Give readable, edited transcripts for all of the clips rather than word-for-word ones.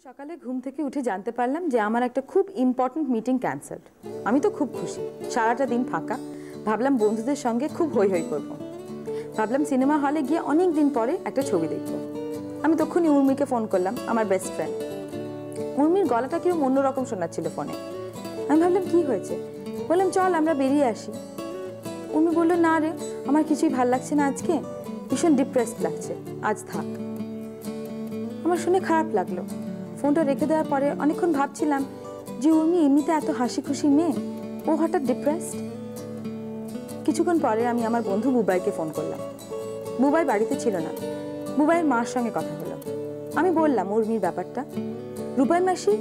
সকালে ঘুম থেকে উঠে জানতে পারলাম যে আমার একটা খুব ইম্পর্টেন্ট মিটিং ক্যান্সেলড। আমি তো খুব খুশি, সারাটা দিন ফাঁকা। ভাবলাম বন্ধুদের সঙ্গে খুব হই হই করবো। ভাবলাম সিনেমা হলে গিয়ে অনেক দিন পরে একটা ছবি দেখবো। আমি তখনই উর্মিকে ফোন করলাম, আমার বেস্ট ফ্রেন্ড। উর্মির গলাটা কেউ অন্যরকম শোনাচ্ছিল ফোনে। আমি ভাবলাম কি হয়েছে, বললাম চল আমরা বেরিয়ে আসি। উর্মি বললো না রে, আমার কিছুই ভাল লাগছে না আজকে, ভীষণ ডিপ্রেসড লাগছে, আজ থাক। আমার শুনে খারাপ লাগলো। ফোনটা রেখে দেওয়ার পরে অনেকক্ষণ ভাবছিলাম যে উর্মি এমনিতে এত হাসি খুশি মেয়ে, ও হঠাৎ ডিপ্রেসড। কিছুক্ষণ পরে আমি আমার বন্ধু বুবাইকে ফোন করলাম। বুবাই বাড়িতে ছিল না, বুবাইয়ের মার সঙ্গে কথা হলো। আমি বললাম উর্মির ব্যাপারটা। রুবাই মাসি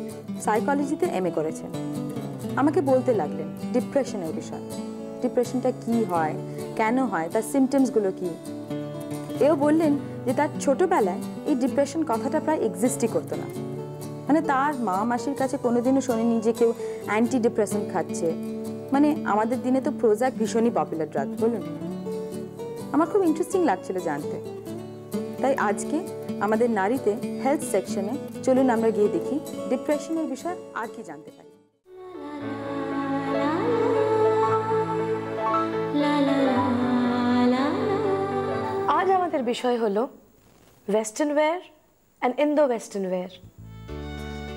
সাইকোলজিতে MA করেছেন। আমাকে বলতে লাগলেন ডিপ্রেশনের বিষয়, ডিপ্রেশনটা কি হয়, কেন হয়, তার সিমটমসগুলো কি। এও বললেন যে তার ছোটবেলায় এই ডিপ্রেশন কথাটা প্রায় এক্সিস্টই করতো না। মানে তার মা মাসির কাছে কোনোদিনও শোনেনি যে কেউ অ্যান্টি ডিপ্রেসেন্ট খাচ্ছে। মানে আমাদের দিনে তো প্রোজাক ভীষণই পপুলার ড্রাগ, বলুন। আমার খুব ইন্টারেস্টিং লাগছিল জানতে। তাই আজকে আমাদের নারীতে হেলথ সেকশনে চলুন আমরা গিয়ে দেখি ডিপ্রেশনের বিষয়ে আর কি জানতে পারি। আজ আমাদের বিষয় হলো western wear and Indo western wear.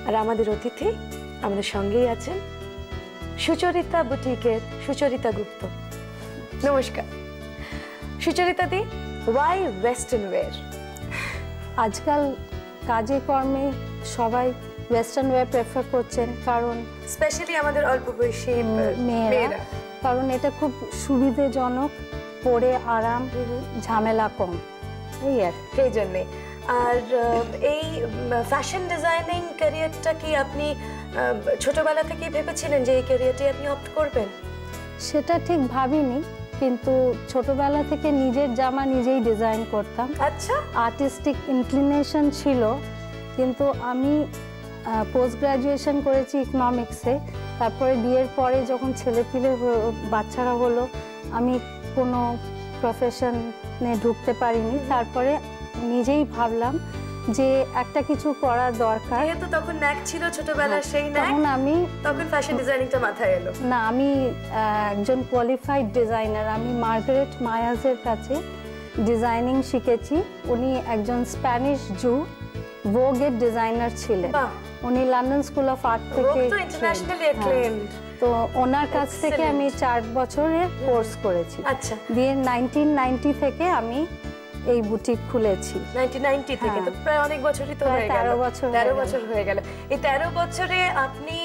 আর আমাদের অতিথি আমাদের সঙ্গেই আছেন সুচরিতা বুটিকের সুচরিতা গুপ্ত। নমস্কার সুচরিতা দি, ওয়াই ওয়েস্টার্ন ওয়্যার? আজকাল কাজে কর্মে সবাই ওয়েস্টার্ন ওয়্যার প্রেফার করছেন, কারণ স্পেশালি আমাদের অল্প বয়সী মেয়েরা, কারণ এটা খুব সুবিধাজনক, পরে আরাম, ঝামেলা কম, এই আর সেই জন্যে। আর এই ফ্যাশন ডিজাইনিং ক্যারিয়ারটা কি আপনি ছোটবেলা থেকেই ভেবেছিলেন যে এই ক্যারিয়ারটি আপনি অপ্ট করবেন? সেটা ঠিক ভাবিনি, কিন্তু ছোটবেলা থেকে নিজের জামা নিজেই ডিজাইন করতাম। আচ্ছা, আর্টিস্টিক ইনক্লিনেশন ছিল, কিন্তু আমি পোস্ট গ্রাজুয়েশন করেছি ইকোনমিক্সে। তারপরে বিয়ের পরে যখন ছেলেপিলে বাচ্চারা হলো, আমি কোনো প্রফেশনে ঢুকতে পারিনি। তারপরে নিজেই ভাবলাম যে একটা কিছু করার দরকার। যেহেতু তখন ন্যাক ছিল ছোটবেলার, সেই ন্যাক, তখন ফ্যাশন ডিজাইনিংটা মাথায় এলো। না, আমি একজন কোয়ালিফাইড ডিজাইনার। আমি মার্গারেট মায়াজের কাছে ডিজাইনিং শিখেছি। উনি একজন স্প্যানিশ জু, ভোগের ডিজাইনার ছিলেন। উনি লন্ডন স্কুল অফ আর্ট থেকে, ইন্টারন্যাশনালি অ্যাক্লেমড। তো ওনার কাছ থেকে আমি 4 বছরের কোর্স করেছি। আচ্ছা, দিয়ে 1990 থেকে আমি এই বুটিক খুলেছি। 1990 থেকে, তো প্রায় অনেক বছরই তো হয়ে গেল। 13 বছর হয়ে গেল। এই 13 বছরে আপনি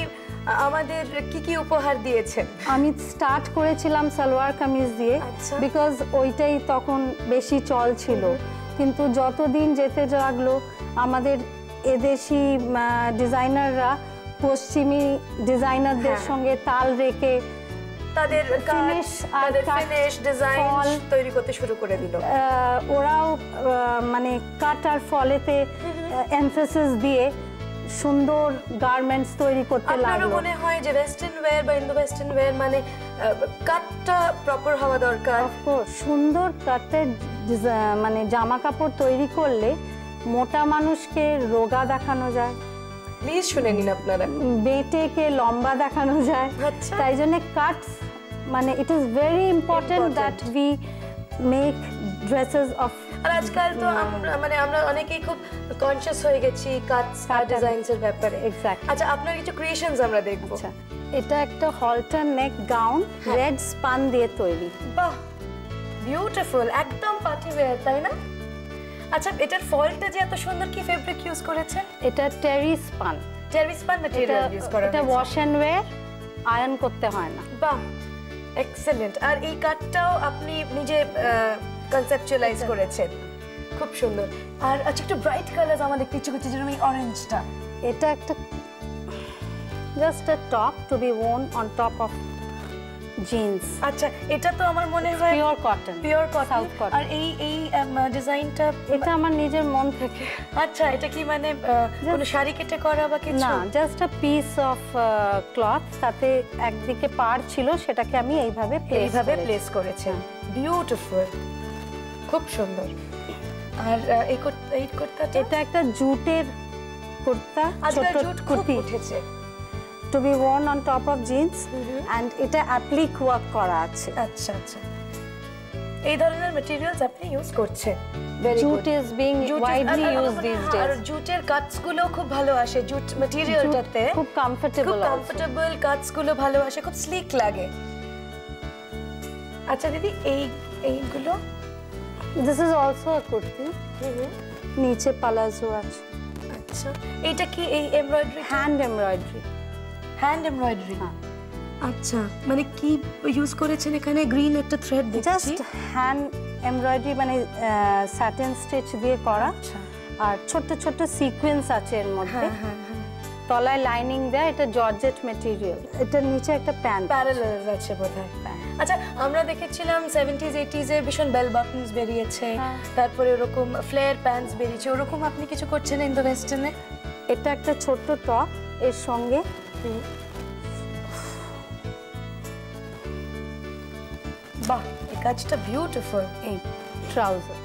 আমাদের কি কি উপহার দিয়েছেন? আমি স্টার্ট করেছিলাম সালোয়ার কামিজ দিয়ে, বিকজ ওইটাই তখন বেশি চল ছিল। কিন্তু যতদিন যেতে লাগলো আমাদের এদেশি ডিজাইনাররা পশ্চিমী ডিজাইনারদের সঙ্গে তাল রেখে তাদের ফিনিশ ডিজাইন তৈরি করতে শুরু করে দিল। ওরাও মানে কাট আর ফলেতে এমফাসিস দিয়ে সুন্দর গার্মেন্টস তৈরি করতে লাগলো। আপনার মনে হয় যে ওয়েস্টার্ন ওয়্যার বা ইন্দো ওয়েস্টার্ন ওয়্যার মানে কাটটা প্রপার হওয়া দরকার? অফকোর্স, সুন্দর কাটের মানে জামা কাপড় তৈরি করলে মোটা মানুষকে রোগা দেখানো যায়, প্লিজ শুনে নিন আপনারা, বেটেকে লম্বা দেখানো যায়। তাই জন্য কাটস মানে it is very important that we make dresses of. আর আজকাল তো আমরা অনেকেই খুব কনসিয়াস হয়ে গেছি কাটস আর ডিজাইনস এর ব্যাপারে। এক্স্যাক্ট। আচ্ছা, আপনার কিছু ক্রিয়েশনস আমরা দেখব। আচ্ছা, এটা একটা হলটার নেক গাউন, রেড স্পান দিয়ে তৈরি। বাহ, বিউটিফুল, একদম পার্টি ওয়্যার, তাই না? আচ্ছা, এটার ফলটা যে এত সুন্দর, কি ফেব্রিক ইউজ করেছেন? এটা টেরি স্পান। টেরি স্পান ম্যাটেরিয়াল ইউজ করা হয়েছে। এটা ওয়াশ এন্ড ওয়্যার, আয়রন করতে হয় না। বাহ, এক্সেলেন্ট। আর এই কাটটাও আপনি নিজে কনসেপচুয়ালাইজ করেছেন, খুব সুন্দর। আর আচ্ছা, একটু ব্রাইট কালার আমাদের কিছু কিছু, যেরকম এই অরেঞ্জটা, এটা একটা just a top to be worn on top of jeans. আচ্ছা, এটা তো আমার মনে হয় pure cotton, pure cotton, south cotton. আর এই ডিজাইনটা এটা আমার নিজের মন থেকে। আচ্ছা, এটা কি মানে কোনো শাড়ি কেটে করা বা কিছু না, just a piece of cloth, তাতে একদিকে পাড় ছিল, সেটাকে আমি এইভাবে প্লেস করেছি। বিউটিফুল, খুব সুন্দর। আর এই কুর্তাটা, এটা একটা জুটের কুর্তা, আজকাল ছোট জুট খুব কুর্তি উঠেছে। To be worn on top of jeans and এটা অ্যাপ্লিক ওয়ার্ক করা আছে। আচ্ছা আচ্ছা, এই ধরনের ম্যাটেরিয়ালস আপনি ইউজ করছেন। Very jute is being widely used this are days. জুটের কাটস গুলো খুব ভালো আসে, জুট ম্যাটেরিয়ালটাতে খুব কমফোর্টেবল, খুব কমফোর্টেবল, কাটস গুলো ভালো আসে, খুব স্লিক লাগে। আচ্ছা দিদি, এইগুলো this is also a kurti, নিচে পালাজো আছে। আচ্ছা, এইটা কি এই embroidery? Hand embroidery. Hand embroidery. আচ্ছা, মানে কি ইউজ করেছেন এখানে? গ্রিন একটা থ্রেড দেখছি। জাস্ট হ্যান্ড এমব্রয়ডারি, মানে স্যাটিন স্টিচ দিয়ে করা। আচ্ছা, আর ছোট ছোট সিকোয়েন্স আছে এর মধ্যে। হ্যাঁ, তলায় লাইনিং দেয়, এটা জর্জেট ম্যাটেরিয়াল। এটার নিচে একটা প্যান্ট প্যারালাল আছে বোধহয়। আচ্ছা, আমরা দেখেছিলাম 70s 80s এ ভীষণ বেল বাটনস বেরিয়েছে, তারপরে ওরকম ফ্লেয়ার প্যান্টস বেরিয়েছে, ওরকম আপনি কিছু করছেন ইন্দো ওয়েস্টার্নে? এটা একটা ছোট্ট টপ, এর সঙ্গে বাহ, এই কাজটা বিউটিফুল। এই ট্রাউজার।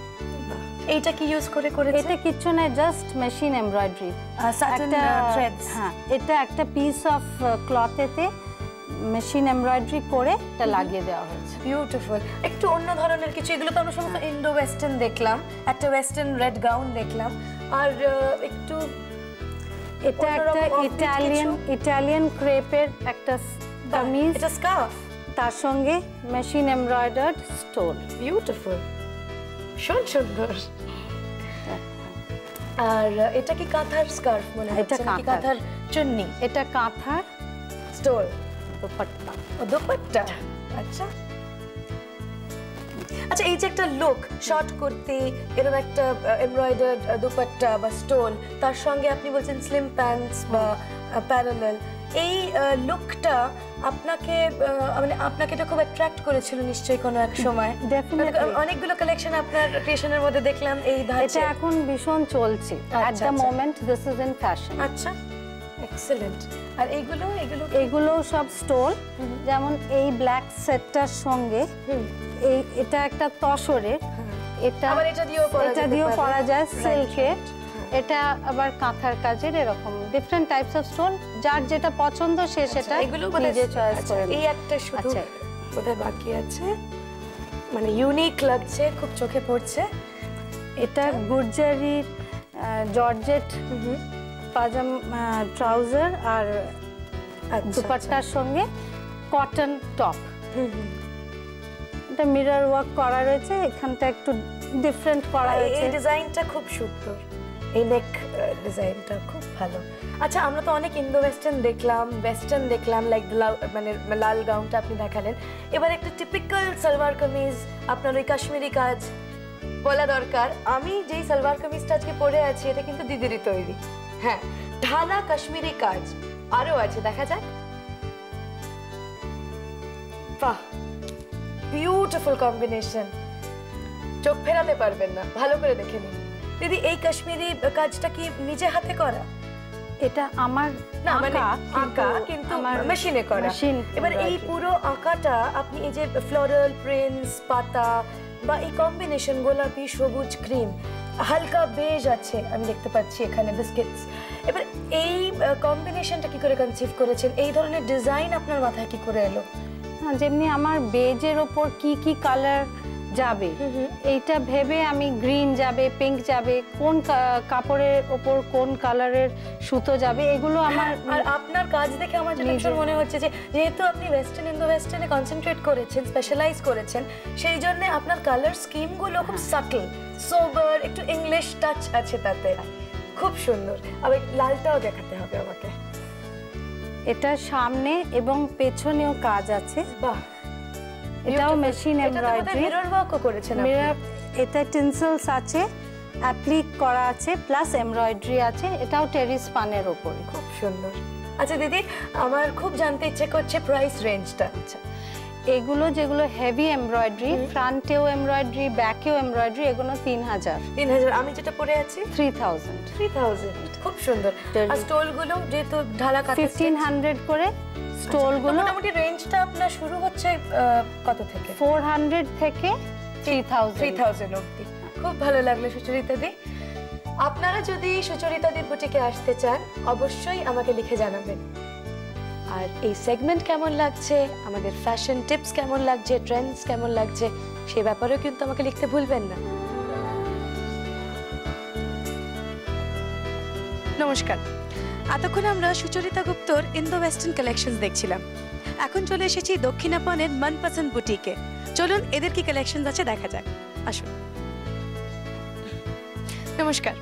এইটা কি ইউজ করে করেছে? এটা কিচ্ছু না, just machine embroidery. Satin threads. হ্যাঁ, এটা একটা পিস অফ ক্লথেতে মেশিন এমব্রয়ডারি করে এটা লাগিয়ে দেওয়া হয়েছে। বিউটিফুল, একটু অন্য ধরনের কিছু। এগুলো তো আমরা সমস্ত ইন্ডো ওয়েস্টার্ন দেখলাম, একটা ওয়েস্টার্ন রেড গাউন দেখলাম, আর একটু এটা একটা ইটালিয়ান ক্রেপের একটা কামিজ, এটা স্কার্ফ, তার সঙ্গে মেশিন এমব্রয়ডার্ড স্টোন। বিউটিফুল, ভীষণ সুন্দর। আর এটা কি কাঁথার স্কার্ফ মনে হচ্ছে? এটা নাকি কাঁথার চুন্নি? এটা কাঁথার স্টোল, দোপাট্টা। ও দোপাট্টা। আচ্ছা আচ্ছা, এই যে একটা লুক, শর্ট কুর্তি, এরকম একটা এমব্রয়ডার্ড দোপাট্টা বা স্টোল, তার সঙ্গে আপনি বলছেন স্লিম প্যান্টস বা প্যারালাল, এই লুকটা আপনাকে মানে আপনাকে এটা খুব অ্যাট্রাক্ট করেছিল নিশ্চয়ই কোনো এক সময়। ডেফিনেটলি। অনেকগুলো কালেকশন আপনার ক্রিয়েশনের মধ্যে দেখলাম এই ধাঁচে। এটা এখন ভীষণ চলছে at the moment, this is in fashion. আচ্ছা, এক্সেলেন্ট। আর এইগুলো এগুলো সব স্টোল, যেমন এই ব্ল্যাক সেটটার সঙ্গে এটা একটা তসরের, এটা আবার এটা দিয়েও পরা যায় সিল্কের, এটা আবার কাঁথার কাজের, এরকম ডিফারেন্ট টাইপস অফ স্টোন, যার যেটা পছন্দ সে সেটা নিজে চয়েস করে। এই একটা শুধু বোধহয় বাকি আছে, মানে ইউনিক লাগছে, খুব চোখে পড়ছে। এটা গুর্জারির জর্জেট পাজামা ট্রাউজার আর দুপাট্টার সঙ্গে কটন টপ। এটা মিরর ওয়ার্ক করা রয়েছে, এখানটা একটু ডিফারেন্ট করা হয়েছে। এই ডিজাইনটা খুব সুন্দর, এই নেক ডিজাইনটা খুব ভালো। আচ্ছা, আমরা তো অনেক ইন্দো ওয়েস্টার্ন দেখলাম, লাইক মানে লাল গাউনটা আপনি দেখালেন। এবার একটা টিপিক্যাল সালোয়ার কামিজ, আপনার ওই কাশ্মীরি কাজ বলা দরকার। আমি যেই সালোয়ার কামিজটা আজকে পরে আছি, এটা কিন্তু দিদিরই তৈরি। হ্যাঁ, ঢালা কাশ্মীরি কাজ আরও আছে, দেখা যাক। বাহ, বিউটিফুল কম্বিনেশন, চোখ ফেরাতে পারবেন না, ভালো করে দেখে নিন। দিদি, এই কাশ্মীরি কাজটা কি নিজে হাতে করা? এটা আমার না, মানে আঁকা কিন্তু মেশিনে করা। এবার এই পুরো আঁকাটা আপনি এই যে ফ্লোরাল প্রিন্টস, পাতা বা এই কম্বিনেশন, গোলাপি, সবুজ, ক্রিম, হালকা বেজ আছে আমি দেখতে পাচ্ছি এখানে, বিস্কিটস, এবার এই কম্বিনেশনটা কি করে কনসিভ করেছেন? এই ধরনের ডিজাইন আপনার মাথায় কি করে এলো? যেমনি আমার বেজের ওপর কি কি কালার যাবে এইটা ভেবে আমি গ্রিন যাবে, পিঙ্ক যাবে, কোন কাপড়ের ওপর কোন কালারের সুতো যাবে, এগুলো আমার। আর আপনার কাজ দেখে আমার যেটা মনে হচ্ছে যে যেহেতু আপনি ওয়েস্টার্ন ইন্দো ওয়েস্টার্নে কনসেন্ট্রেট করেছেন, স্পেশালাইজ করেছেন, সেই জন্য আপনার কালার স্কিমগুলো খুব সাটল, সোবার, একটু ইংলিশ টাচ আছে তাতে, খুব সুন্দর। আবার লালটাও দেখাতে হবে আমাকে। এটা সামনে এবং পেছনেও কাজ আছে। বাহ, এটাও মেশিন এমব্রয়ডারি, মিরর ওয়ার্কও করেছেন আপনি। মিরর, এটা টেন্সেলস আছে, অ্যাপ্লিক করা আছে, প্লাস এমব্রয়ডারি আছে, এটাও টেরিস পানের উপরে। খুব সুন্দর। আচ্ছা দিদি, আমার খুব জানতে ইচ্ছে করছে প্রাইস রেঞ্জটা। আচ্ছা, এগুলো যেগুলো হেভি এমব্রয়ডারি, ফ্রন্টেও এমব্রয়ডারি, ব্যাকেও এমব্রয়ডারি, এগুলো 3000। 3000। আমি যেটা পরে আছি 3000। 3000, খুব সুন্দর। আর স্টোলগুলো যেহেতু ঢালা কাটা, 1500 করে স্টোলগুলো। মোটামুটি রেঞ্জটা আপনার শুরু হচ্ছে কত থেকে? 400 থেকে 3000 অবধি। খুব ভালো লাগলো সুচরিতা দি। আপনারা যদি সুচরিতাদির বুটিকে আসতে চান অবশ্যই আমাকে লিখে জানাবেন। আর এই সেগমেন্ট কেমন লাগছে, আমাদের ফ্যাশন টিপস কেমন লাগছে, ট্রেন্ডস কেমন লাগছে, সে ব্যাপারেও কিন্তু আমাকে লিখতে ভুলবেন না। নমস্কার, এতক্ষণ আমরা সুচরিতা গুপ্তর ইন্দো ওয়েস্টার্ন কালেকশন দেখছিলাম। এখন চলে এসেছি দক্ষিণাপনের মনপসন্দ বুটিকে। চলুন এদের কি কালেকশন আছে দেখা যাক, আসুন। নমস্কার।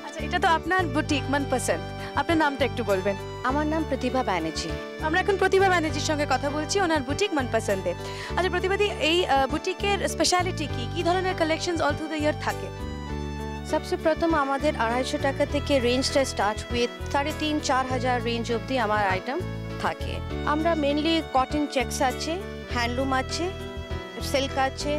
আচ্ছা, এটা তো আপনার বুটিক মনপসন্দ, আপনার নামটা একটু বলবেন? আমার নাম প্রতিভা ব্যানার্জি। আমরা এখন প্রতিভা ব্যানার্জির সঙ্গে কথা বলছি, ওনার বুটিক মনপসন্দে। আচ্ছা প্রতিভাদি, এই বুটিকের স্পেশালিটি কি, কি ধরনের collections all through the year থাকে? সবসে প্রথম আমাদের 250 টাকা থেকে রেঞ্জটা স্টার্ট উইথ 3,500-4 হাজার রেঞ্জ অবধি আমার আইটেম থাকে। আমরা মেনলি কটন চেকস আছে, হ্যান্ডলুম আছে, সিল্ক আছে,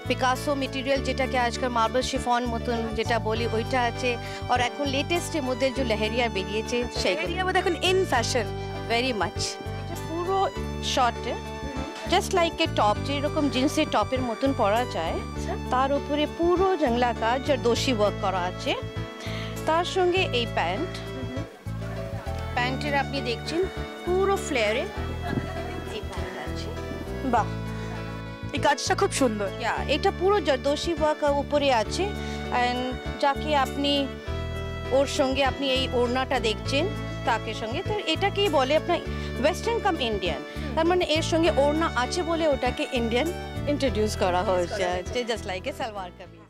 পিকাসো মেটেরিয়াল যেটাকে আজকাল মার্বেল শিফন মতন যেটা বলি ওইটা আছে, আর এখন লেটেস্টের মধ্যে যে লেহেরিয়া বেরিয়েছে সেইগুলো এরিয়া মধ্যে এখন ইন ফ্যাশন ভেরি মাচ। এটা পুরো short, just like a top, যেরকম জিন্সের টপের মতন পরা যায়, তার উপরে পুরো জংলা কাজ জরদোশি ওয়ার্ক করা আছে। তার সঙ্গে এই প্যান্টের আপনি দেখছেন পুরো ফ্লেয়ারে এই প্যান্ট আছে। বাহ, এই কাজটা খুব সুন্দর। এটা পুরো জরদোশি ওয়ার্ক উপরে আছে, অ্যান্ড যাকে আপনি ওর সঙ্গে আপনি এই ওড়নাটা দেখছেন তাকে সঙ্গে, তো এটাকেই বলে আপনার ওয়েস্টার্ন কাম ইন্ডিয়ান। তার মানে এর সঙ্গে ওড়না আছে বলে ওটাকে ইন্ডিয়ান ইন্ট্রোডিউস করা হয়েছে, just like a salwar kameez.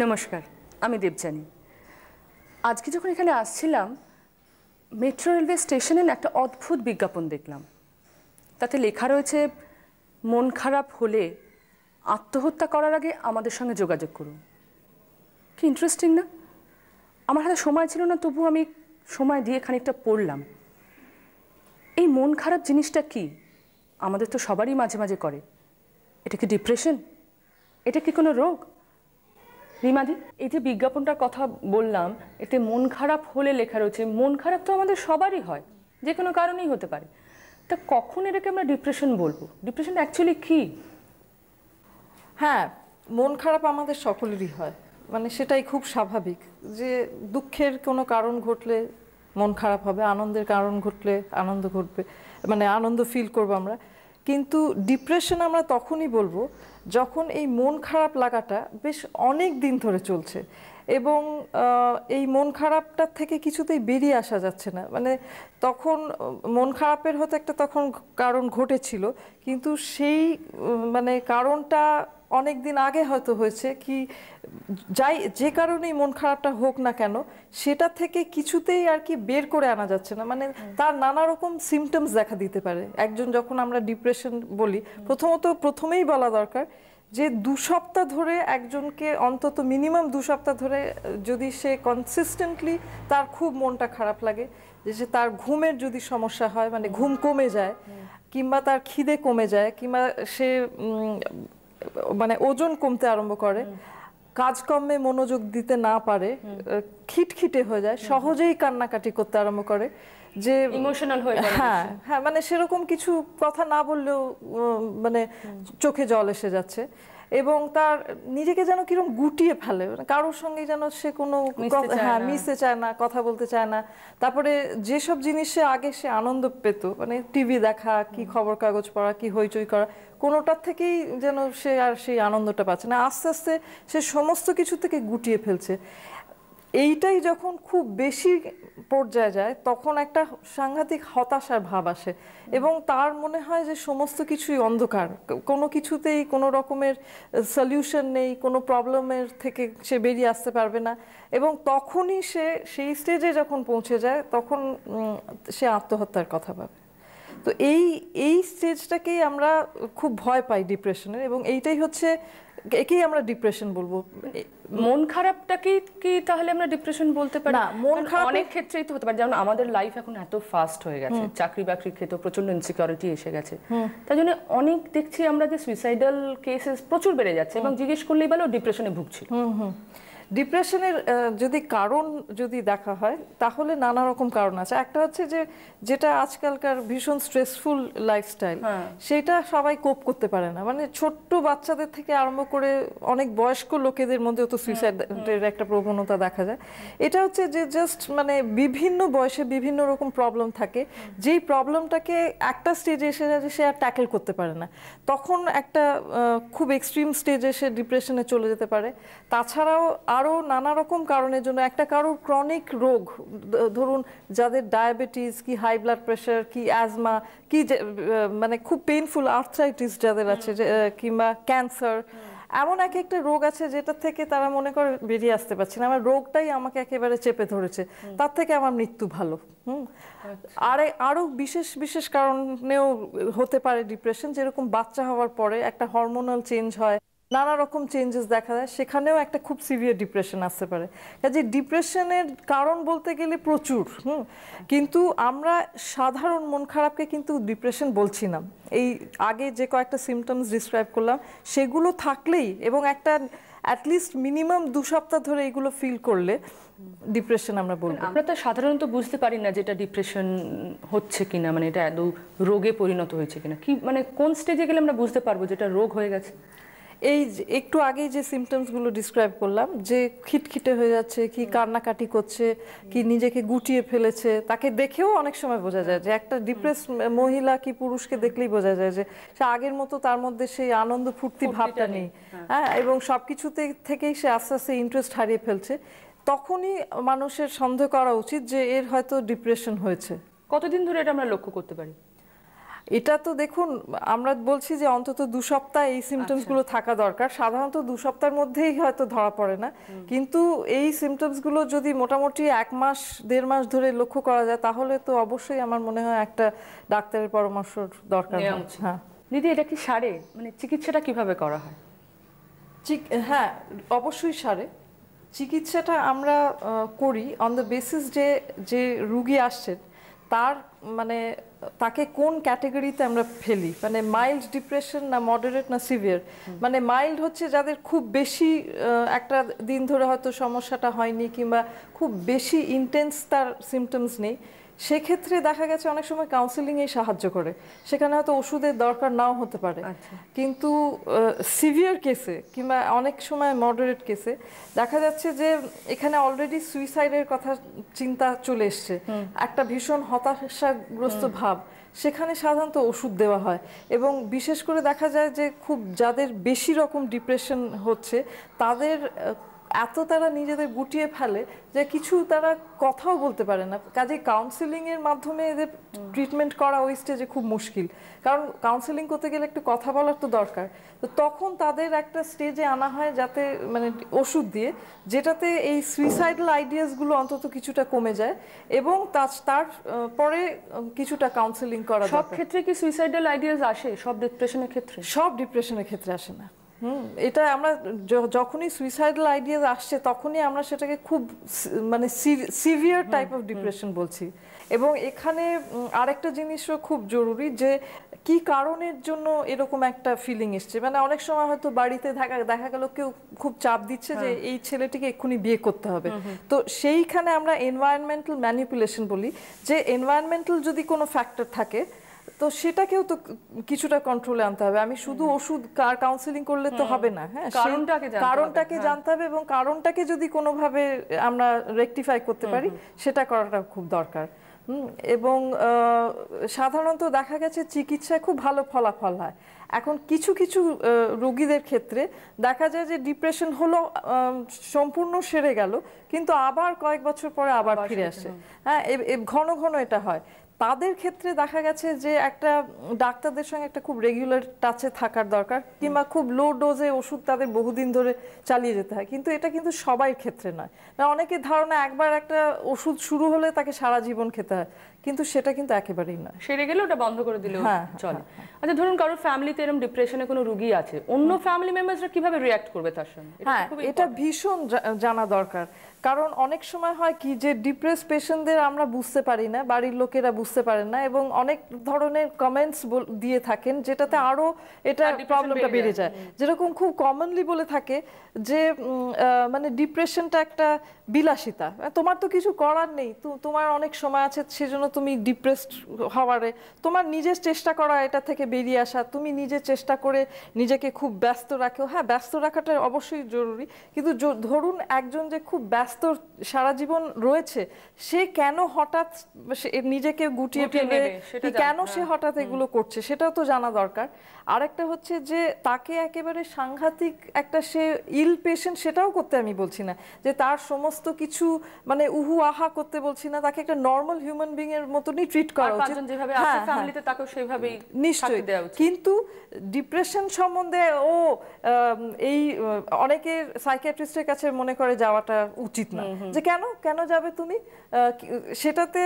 নমস্কার, আমি দেবযানী। আজকে যখন এখানে আসছিলাম, মেট্রো রেলওয়ে স্টেশনে একটা অদ্ভুত বিজ্ঞাপন দেখলাম। তাতে লেখা রয়েছে, মন খারাপ হলে আত্মহত্যা করার আগে আমাদের সঙ্গে যোগাযোগ করুন। কি ইন্টারেস্টিং না? আমার হাতে সময় ছিল না, তবু আমি সময় দিয়ে খানিকটা পড়লাম। এই মন খারাপ জিনিসটা কি? আমাদের তো সবারই মাঝে মাঝে করে। এটা কি ডিপ্রেশন? এটা কি কোনো রোগ? রিমাদি, এই যে বিজ্ঞাপনটার কথা বললাম, এতে মন খারাপ হলে লেখা রয়েছে। মন খারাপ তো আমাদের সবারই হয়, যে কোনো কারণেই হতে পারে। তা কখন এটাকে আমরা ডিপ্রেশন বলবো? ডিপ্রেশন অ্যাকচুয়ালি কি? হ্যাঁ, মন খারাপ আমাদের সকলেরই হয়, মানে সেটাই খুব স্বাভাবিক যে দুঃখের কোনো কারণ ঘটলে মন খারাপ হবে, আনন্দের কারণ ঘটলে আনন্দ ঘটবে, মানে আনন্দ ফিল করবো আমরা। কিন্তু ডিপ্রেশন আমরা তখনই বলবো যখন এই মন খারাপ লাগাটা বেশ অনেক দিন ধরে চলছে এবং এই মন খারাপটার থেকে কিছুতেই বেরিয়ে আসা যাচ্ছে না। মানে তখন মন খারাপের হয়তো একটা তখন কারণ ঘটেছিল, কিন্তু সেই মানে কারণটা অনেক দিন আগে হয়তো হয়েছে, কি যাই যে কারণেই মন খারাপটা হোক না কেন, সেটা থেকে কিছুতেই আর কি বের করে আনা যাচ্ছে না। মানে তার নানা রকম সিমটমস দেখা দিতে পারে। একজন যখন আমরা ডিপ্রেশন বলি, প্রথমেই বলা দরকার যে 2 সপ্তাহ ধরে একজনকে, অন্তত মিনিমাম 2 সপ্তাহ ধরে যদি সে কনসিস্টেন্টলি তার খুব মনটা খারাপ লাগে, যে তার ঘুমের যদি সমস্যা হয়, মানে ঘুম কমে যায়, কিংবা তার খিদে কমে যায়, কিংবা সে মানে ওজন কমতে আরম্ভ করে, কাজকর্মে মনোযোগ দিতে না পারে, খিটখিটে হয়ে যায়, সহজেই কান্নাকাটি করতে আরম্ভ করে, যে ইমোশনাল হয়ে যায়। হ্যাঁ হ্যাঁ, মানে সেরকম কিছু কথা না বললেও মানে চোখে জল এসে যাচ্ছে, এবং তার নিজেকে যেন কিরকম গুটিয়ে ফেলে, কারোর সঙ্গে যেন সে কোনো মিশতে চায় না, কথা বলতে চায় না। তারপরে যেসব জিনিসে আগে সে আনন্দ পেত, মানে টিভি দেখা, কি খবর কাগজ পড়া, কি হইচই করা, কোনোটার থেকেই যেন সে আর সেই আনন্দটা পাচ্ছে না। আস্তে আস্তে সে সমস্ত কিছু থেকে গুটিয়ে ফেলছে। এইটাই যখন খুব বেশি পর্যায়ে যায়, তখন একটা সাংঘাতিক হতাশার ভাব আসে এবং তার মনে হয় যে সমস্ত কিছুই অন্ধকার, কোনো কিছুতেই কোনো রকমের সলিউশন নেই, কোনো প্রবলেমের থেকে সে বেরিয়ে আসতে পারবে না। এবং তখনই সে সেই স্টেজে যখন পৌঁছে যায়, তখন সে আত্মহত্যার কথা ভাবে। তো এই স্টেজটাকেই আমরা খুব ভয় পাই ডিপ্রেশনের, এবং এইটাই হচ্ছে, একেই আমরা ডিপ্রেশন বলবো। মন খারাপটাকে কি তাহলে আমরা ডিপ্রেশন বলতে পারি? না, মন খারাপ অনেক ক্ষেত্রেই তো হতে পারে। যেমন আমাদের লাইফ এখন এত ফাস্ট হয়ে গেছে, চাকরি বাকরির ক্ষেত্রে প্রচন্ড ইনসিকিউরিটি এসে গেছে, তাই জন্য অনেক দেখছি আমরা যে সুইসাইডাল কেসেস প্রচুর বেড়ে যাচ্ছে, এবং জিজ্ঞেস করলেই বলো ডিপ্রেশনে ভুগছিল। ডিপ্রেশনের যদি কারণ যদি দেখা হয় তাহলে নানা রকম কারণ আছে। একটা হচ্ছে যে যেটা আজকালকার ভীষণ স্ট্রেসফুল লাইফস্টাইল, সেটা সবাই কোপ করতে পারে না। মানে ছোট্ট বাচ্চাদের থেকে আরম্ভ করে অনেক বয়স্ক লোকেদের মধ্যেও তো সুইসাইডের একটা প্রবণতা দেখা যায়। এটা হচ্ছে যে জাস্ট মানে বিভিন্ন বয়সে বিভিন্ন রকম প্রবলেম থাকে, যেই প্রবলেমটাকে একটা স্টেজে এসে যায় যে সে আর ট্যাকেল করতে পারে না, তখন একটা খুব এক্সট্রিম স্টেজে সে ডিপ্রেশনে চলে যেতে পারে। তাছাড়াও আরও নানা রকম কারণের জন্য, একটা কারোর ক্রনিক রোগ, ধরুন যাদের ডায়াবেটিস কি হাই ব্লাড প্রেশার কি অ্যাজমা কি মানে খুব পেইনফুল আর্থ্রাইটিস যাদের আছে, কিংবা ক্যান্সার, এমন এক একটা রোগ আছে যেটা থেকে তারা মনে করে বেরিয়ে আসতে পারছে না, আমার রোগটাই আমাকে একেবারে চেপে ধরেছে, তার থেকে আমার মৃত্যু ভালো। আরও বিশেষ বিশেষ কারণেও হতে পারে ডিপ্রেশন, যেরকম বাচ্চা হওয়ার পরে একটা হরমোনাল চেঞ্জ হয়, নানা রকম চেঞ্জেস দেখা যায়, সেখানেও একটা খুব সিভিয়ার ডিপ্রেশন আসতে পারে। কাজে ডিপ্রেশনের কারণ বলতে গেলে প্রচুর, কিন্তু আমরা সাধারণ মন খারাপকে কিন্তু ডিপ্রেশন বলছি না। এই আগে যে কয়েকটা সিমটমস ডিসক্রাইব করলাম সেগুলো থাকলেই, এবং একটা অ্যাটলিস্ট মিনিমাম 2 সপ্তাহ ধরে এগুলো ফিল করলে ডিপ্রেশন আমরা বলবো। আমরা তো সাধারণত বুঝতে পারি না যেটা ডিপ্রেশন হচ্ছে কিনা, মানে এটা আদৌ রোগে পরিণত হয়েছে কিনা, কি মানে কোন স্টেজে গেলে আমরা বুঝতে পারবো যেটা রোগ হয়ে গেছে? এই একটু আগেই যে সিমটমসগুলো ডিসক্রাইব করলাম, যে খিটখিটে হয়ে যাচ্ছে, কি কান্নাকাটি করছে, কি নিজেকে গুটিয়ে ফেলেছে, তাকে দেখেও অনেক সময় বোঝা যায় যে একটা ডিপ্রেস মহিলা কি পুরুষকে দেখলেই বোঝা যায় যে সে আগের মতো তার মধ্যে সেই আনন্দ ফুর্তি ভাবটা নেই, হ্যাঁ, এবং সবকিছুতে থেকেই সে আস্তে আস্তে ইন্টারেস্ট হারিয়ে ফেলছে। তখনই মানুষের সন্দেহ করা উচিত যে এর হয়তো ডিপ্রেশন হয়েছে। কতদিন ধরে এটা আমরা লক্ষ্য করতে পারি? এটা তো দেখুন, আমরা বলছি যে অন্তত 2 সপ্তাহ এই সিমটমসগুলো থাকা দরকার। সাধারণত 2 সপ্তাহের মধ্যেই হয়তো ধরা পড়ে না, কিন্তু এই সিমটমসগুলো যদি মোটামুটি 1 মাস 1.5 মাস ধরে লক্ষ্য করা যায় তাহলে তো অবশ্যই আমার মনে হয় একটা ডাক্তারের পরামর্শ দরকার। হ্যাঁ দিদি, এটা কি সারে, মানে চিকিৎসাটা কিভাবে করা হয়? হ্যাঁ, অবশ্যই সারে। চিকিৎসাটা আমরা করি অন দ্য বেসিস যে রুগী আসছেন তার মানে তাকে কোন ক্যাটাগরিতে আমরা ফেলি, মানে মাইল্ড ডিপ্রেশন না মডারেট না সিভিয়ার। মানে মাইল্ড হচ্ছে যাদের খুব বেশি একটা দিন ধরে হয়তো সমস্যাটা হয়নি, কিংবা খুব বেশি ইন্টেন্স তার সিমটমস নেই, সেক্ষেত্রে দেখা গেছে অনেক সময় কাউন্সেলিংয়ে সাহায্য করে, সেখানে হয়তো ওষুধের দরকার নাও হতে পারে। কিন্তু সিভিয়ার কেসে কিংবা অনেক সময় মডারেট কেসে দেখা যাচ্ছে যে এখানে অলরেডি সুইসাইডের কথা চিন্তা চলে এসছে, একটা ভীষণ হতাশাগ্রস্ত ভাব, সেখানে সাধারণত ওষুধ দেওয়া হয়। এবং বিশেষ করে দেখা যায় যে খুব যাদের বেশি রকম ডিপ্রেশন হচ্ছে তাদের এত তারা নিজেদের গুটিয়ে ফেলে যে কিছু তারা কথাও বলতে পারে না। কাজে কাউন্সেলিংয়ের মাধ্যমে এদের ট্রিটমেন্ট করা ওই স্টেজে খুব মুশকিল, কারণ কাউন্সেলিং করতে গেলে একটু কথা বলার তো দরকার। তো তখন তাদের একটা স্টেজে আনা হয় যাতে মানে ওষুধ দিয়ে, যেটাতে এই সুইসাইডাল আইডিয়াসগুলো অন্তত কিছুটা কমে যায়, এবং তার পরে কিছুটা কাউন্সেলিং করা। সব ক্ষেত্রে কি সুইসাইডাল আইডিয়াস আসে? সব ডিপ্রেশনের ক্ষেত্রে? সব ডিপ্রেশনের ক্ষেত্রে আসে না। এটা আমরা যখনই সুইসাইডাল আইডিয়া আসছে তখনই আমরা সেটাকে খুব মানে সিভিয়ার টাইপ অফ ডিপ্রেশন বলছি। এবং এখানে আরেকটা জিনিসও খুব জরুরি, যে কি কারণের জন্য এরকম একটা ফিলিং এসছে। মানে অনেক সময় হয়তো বাড়িতে দেখা গেল কেউ খুব চাপ দিচ্ছে যে এই ছেলেটিকে এক্ষুনি বিয়ে করতে হবে, তো সেইখানে আমরা এনভায়রনমেন্টাল ম্যানিপুলেশন বলি, যে এনভায়রনমেন্টাল যদি কোনো ফ্যাক্টর থাকে তো সেটাকেও তো কিছুটা কন্ট্রোলে আনতে হবে। আমি শুধু ওষুধ কাউন্সেলিং করলে তো হবে না, হ্যাঁ, কারণটাকে জানতে হবে, এবং কারণটাকে যদি কোনোভাবে আমরা রেকটিফাই করতে পারি সেটা করাটা খুব দরকার। এবং সাধারণত দেখা গেছে চিকিৎসায় খুব ভালো ফলাফল হয়। এখন কিছু কিছু রোগীদের ক্ষেত্রে দেখা যায় যে ডিপ্রেশন হলো, সম্পূর্ণ সেরে গেল, কিন্তু আবার কয়েক বছর পরে আবার ফিরে আসে। হ্যাঁ, ঘন ঘন এটা হয়। তাদের ক্ষেত্রে দেখা গেছে যে একটা ডাক্তারদের সঙ্গে একটা খুব রেগুলার টাচে থাকার দরকার, কিংবা খুব লো ডোজে ওষুধ তাদের বহুদিন ধরে চালিয়ে যেতে হয়। কিন্তু এটা কিন্তু সবার ক্ষেত্রে নয়। না, অনেকের ধারণা একবার একটা ওষুধ শুরু হলে তাকে সারা জীবন খেতে হয়, কিন্তু সেটা কিন্তু একেবারেই না। সেরে গেলে ওটা বন্ধ করে দিলেও হ্যাঁ, চলে। আচ্ছা ধরুন কারোর ফ্যামিলিতে এরকম ডিপ্রেশনে কোনো রোগী আছে, অন্য ফ্যামিলি মেম্বারসরা কিভাবে রিঅ্যাক্ট করবে তার সঙ্গে? হ্যাঁ, এটা ভীষণ জানা দরকার। কারণ অনেক সময় হয় কি যে ডিপ্রেস পেশেন্টদের আমরা বুঝতে পারি না, বাড়ির লোকেরা বুঝতে পারেন না, এবং অনেক ধরনের কমেন্টস দিয়ে থাকেন যেটাতে আরো এটা প্রবলেমটা বেড়ে যায়। যেরকম খুব কমনলি বলে থাকে যে মানে ডিপ্রেশনটা একটা বিলাসিতা, তোমার তো কিছু করার নেই, তোমার অনেক সময় আছে সেজন্য তুমি ডিপ্রেসড হওয়ারে, তোমার নিজের চেষ্টা করা এটা থেকে বেরিয়ে আসা, তুমি নিজের চেষ্টা করে নিজেকে খুব ব্যস্ত রাখো। হ্যাঁ, ব্যস্ত রাখাটা অবশ্যই জরুরি, কিন্তু ধরুন একজন যে খুব ব্যস্ত সারা জীবন রয়েছে, সে কেন হঠাৎ নিজেকে গুটিয়ে ফেলে, কেন সে হঠাৎ এগুলো করছে, সেটাও তো জানা দরকার। আরেকটা হচ্ছে যে তাকে একেবারে সাংঘাতিক একটা সে ইল পেশেন্ট সেটাও করতে আমি বলছি না, যে তার সমস্ত কিছু মানে উহু আহা করতে বলছি না, তাকে একটা নর্মাল হিউম্যান বিং এর মতনই ট্রিট করা উচিত। যেভাবে আছে ফ্যামিলিতে তাকেও সেভাবেই নিশ্চয়ই দেওয়া উচিত। কিন্তু ডিপ্রেশন সম্বন্ধে এই অনেকের সাইকিয়াট্রিস্টের কাছে মনে করে যাওয়াটা উচিত না, যে কেন যাবে তুমি সেটাতে।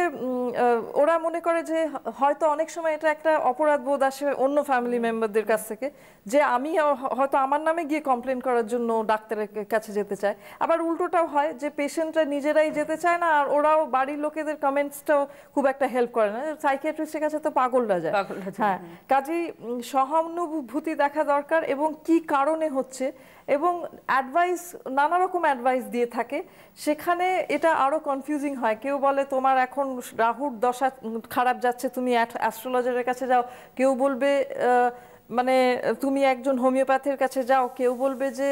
ওরা মনে করে যে হয়তো অনেক সময় এটা একটা অপরাধ বোধ আসে অন্য ফ্যামিলি মেম্বারদের কাছ থেকে, যে আমি হয়তো আমার নামে গিয়ে কমপ্লেন করার জন্য ডাক্তারের কাছে যেতে চায়। আবার উল্টোটাও হয় যে পেশেন্টরা নিজেরাই যেতে চায় না, আর ওরাও বাড়ির লোকেদের কমেন্টসটাও খুব একটা হেল্প করে না। সাইকিয়াট্রিস্টের কাছে তো পাগলরা যায়। হ্যাঁ, কাজেই সহানুভূতি দেখা দরকার, এবং কি কারণে হচ্ছে, এবং অ্যাডভাইস নানা রকম অ্যাডভাইস দিয়ে থাকে। সেখানে এটা আরো কনফিউজিং হয়। কেউ বলে তোমার এখন রাহুর দশা খারাপ যাচ্ছে, তুমি অ্যাস্ট্রোলজারের কাছে যাও। কেউ বলবে মানে তুমি একজন হোমিওপ্যাথের কাছে যাও। কেউ বলবে যে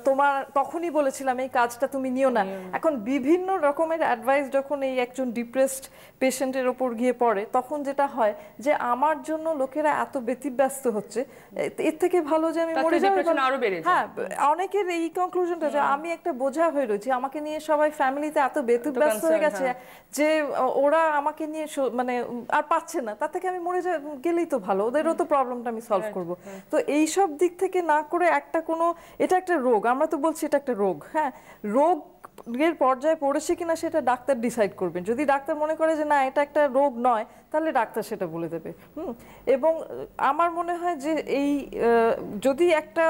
তোমার তখনই বলেছিলাম এই কাজটা তুমি নিও না। এখন বিভিন্ন রকমের অ্যাডভাইস যখন এই একজন ডিপ্রেসড পেশেন্টের ওপর গিয়ে পড়ে, তখন যেটা হয় যে আমার জন্য লোকেরা এত ব্যতিব্যস্ত হচ্ছে, এর থেকে ভালো যে আমি মরে যাই। হ্যাঁ, অনেকের এই কনক্লুশনটা যে আমি একটা বোঝা হয়ে রয়েছি, আমাকে নিয়ে সবাই ফ্যামিলিতে এত ব্যতিব্যস্ত হয়ে গেছে যে ওরা আমাকে নিয়ে মানে আর পাচ্ছে না, তার থেকে আমি মরে গেলেই তো ভালো, ওদেরও তো প্রবলেমটা সলভ করব। তো এই সব দিক থেকে না করে একটা কোনো, এটা একটা রোগ, আমরা তো বলছি এটা একটা রোগ। হ্যাঁ, রোগ এর পর্যায়ে পড়েছে কিনা সেটা ডাক্তার ডিসাইড করবেন। যদি ডাক্তার মনে করে যে না এটা একটা রোগ নয়, তাহলে ডাক্তার সেটা বলে দেবে। এবং আমার মনে হয় যে এই যদি একটা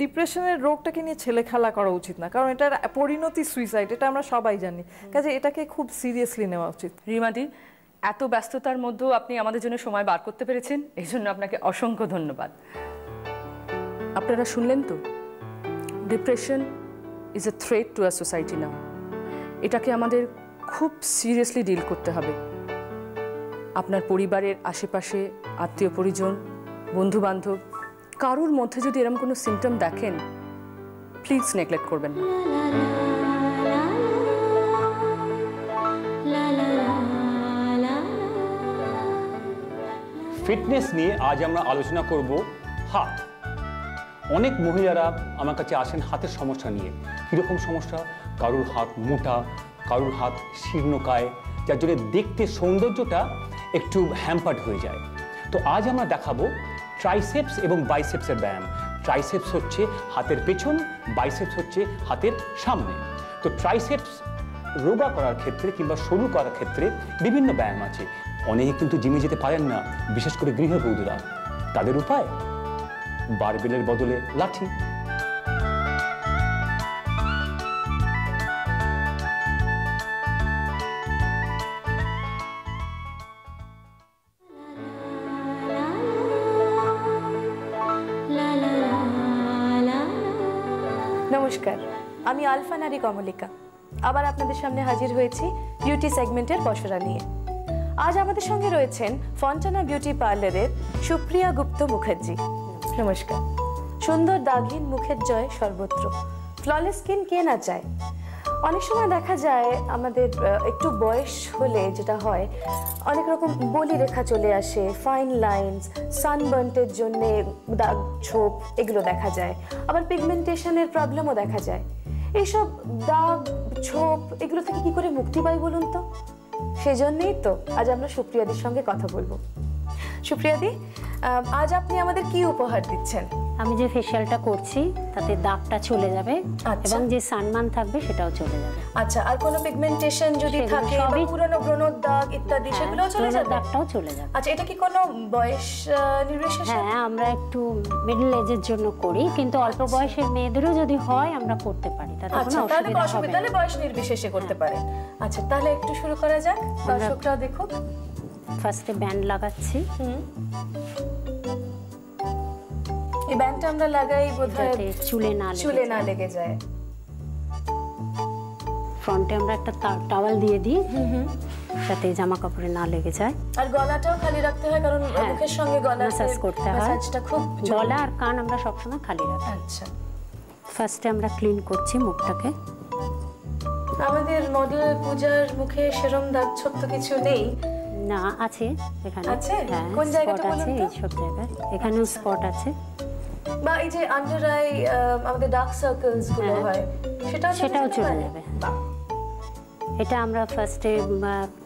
ডিপ্রেশনের রোগটাকে নিয়ে ছেলে খেলা করা উচিত না, কারণ এটার পরিণতি সুইসাইড, এটা আমরা সবাই জানি। কাজে এটাকে খুব সিরিয়াসলি নেওয়া উচিত। রিমাদি, এত ব্যস্ততার মধ্যেও আপনি আমাদের জন্য সময় বার করতে পেরেছেন, এই জন্য আপনাকে অসংখ্য ধন্যবাদ। আপনারা শুনলেন তো, depression is a threat to our society now. এটাকে আমাদের খুব সিরিয়াসলি ডিল করতে হবে। আপনার পরিবারের আশেপাশে আত্মীয় পরিজন, বন্ধু বান্ধব কারোর মধ্যে যদি এরকম কোনো সিমটম দেখেন, প্লিজ নেগলেক্ট করবেন না। ফিটনেস নিয়ে আজ আমরা আলোচনা করব হাত। অনেক মহিলারা আমার কাছে আসেন হাতের সমস্যা নিয়ে। কীরকম সমস্যা? কারুর হাত মোটা, কারুর হাত শীর্ণকায়, যার জন্য দেখতে সৌন্দর্যটা একটু হ্যাম্পার্ড হয়ে যায়। তো আজ আমরা দেখাবো ট্রাইসেপস এবং বাইসেপসের ব্যায়াম। ট্রাইসেপস হচ্ছে হাতের পেছন, বাইসেপস হচ্ছে হাতের সামনে। তো ট্রাইসেপস রোগা করার ক্ষেত্রে কিংবা সরু করার ক্ষেত্রে বিভিন্ন ব্যায়াম আছে। অনেকে কিন্তু জিমে যেতে পারেন না, বিশেষ করে গৃহবধূরা। তাদের উপায় বারবেলের বদলে লাঠি। নমস্কার, আমি আলফা নারী কমলিকা। আবার আপনাদের সামনে হাজির হয়েছি বিউটি সেগমেন্টের পসরা নিয়ে। আজ আমাদের সঙ্গে রয়েছেন ফন্টানা বিউটি পার্লারের সুপ্রিয়া গুপ্ত মুখার্জি। নমস্কার। সুন্দর দাগহীন মুখের জয় সর্বত্র, ফ্ললেস স্কিন কে না চায়। অনেক সময় দেখা যায় আমাদের একটু বয়স হলে যেটা হয়, অনেক রকম বলি রেখা চলে আসে, ফাইন লাইন্স, সানবার্নের জন্যে দাগ ছোপ এগুলো দেখা যায়। আবার পিগমেন্টেশনের প্রবলেমও দেখা যায়। এইসব দাগ ছোপ এগুলো থেকে কি করে মুক্তি পাই বলুন তো? সেজন্যই তো আজ আমরা সুপ্রিয়াদের সঙ্গে কথা বলবো। সুপ্রিয়া দি, আজ আপনি আমাদের কি উপহার দিচ্ছেন? আমি যে ফেশিয়ালটা করছি তাতে দাগটা চলে যাবে আচ্ছা। এবং যে সানমান থাকবে সেটাও চলে যাবে। আচ্ছা, আর কোনো পিগমেন্টেশন যদি সেগুলো থাকে বা সবই- পুরনো ব্রণর দাগ ইত্যাদি সেগুলোও চলে ব্রণের যাবে? দাগটাও চলে যাবে। আচ্ছা, এটা কি কোনো বয়স নির্বিশেষে? হ্যাঁ, আমরা একটু মিডল এজের জন্য করি, কিন্তু অল্প বয়সের মেয়েদেরও যদি হয় আমরা করতে পারি, তাতে কোনো আচ্ছা, তাহলে অসুবিধা হবে অসুবিধা, না। তাহলে বয়স নির্বিশেষে করতে পারে। আচ্ছা, তাহলে একটু শুরু করা যাক, দর্শকরা দেখুক। ফার্স্টে ব্যান্ড লাগাচ্ছি, এই ব্যান্ডটা আমরা লাগাই বোধহয় যাতে চুলে না লেগে যায়। ফ্রন্টে আমরা একটা টাওয়াল দিয়ে দিই যাতে জামা কাপড়ে না লেগে যায়। আর গলাটাও খালি রাখতে হয়, কারণ হ্যাঁ, মুখের সঙ্গে গলার ম্যাসাজ করতে হয়। ম্যাসাজটা খুব গলা আর কান আমরা সবসময় খালি রাখি। আচ্ছা, ফার্স্টে আমরা ক্লিন করছি মুখটাকে। আমাদের মডেল পূজার মুখে সেরম দাগ ছোপ তো কিছু নেই। না, আছে এখানে। আছে? হ্যাঁ, কোন জায়গাটা spot বলুন আছে, তো? এই সব জায়গায় এখানেও স্পট আছে। বা এই যে আন্ডার আই আমাদের ডার্ক সার্কেলস গুলো হ্যাঁ, হয়, সেটাও চলে যাবে। বাহ। এটা আমরা ফার্স্টে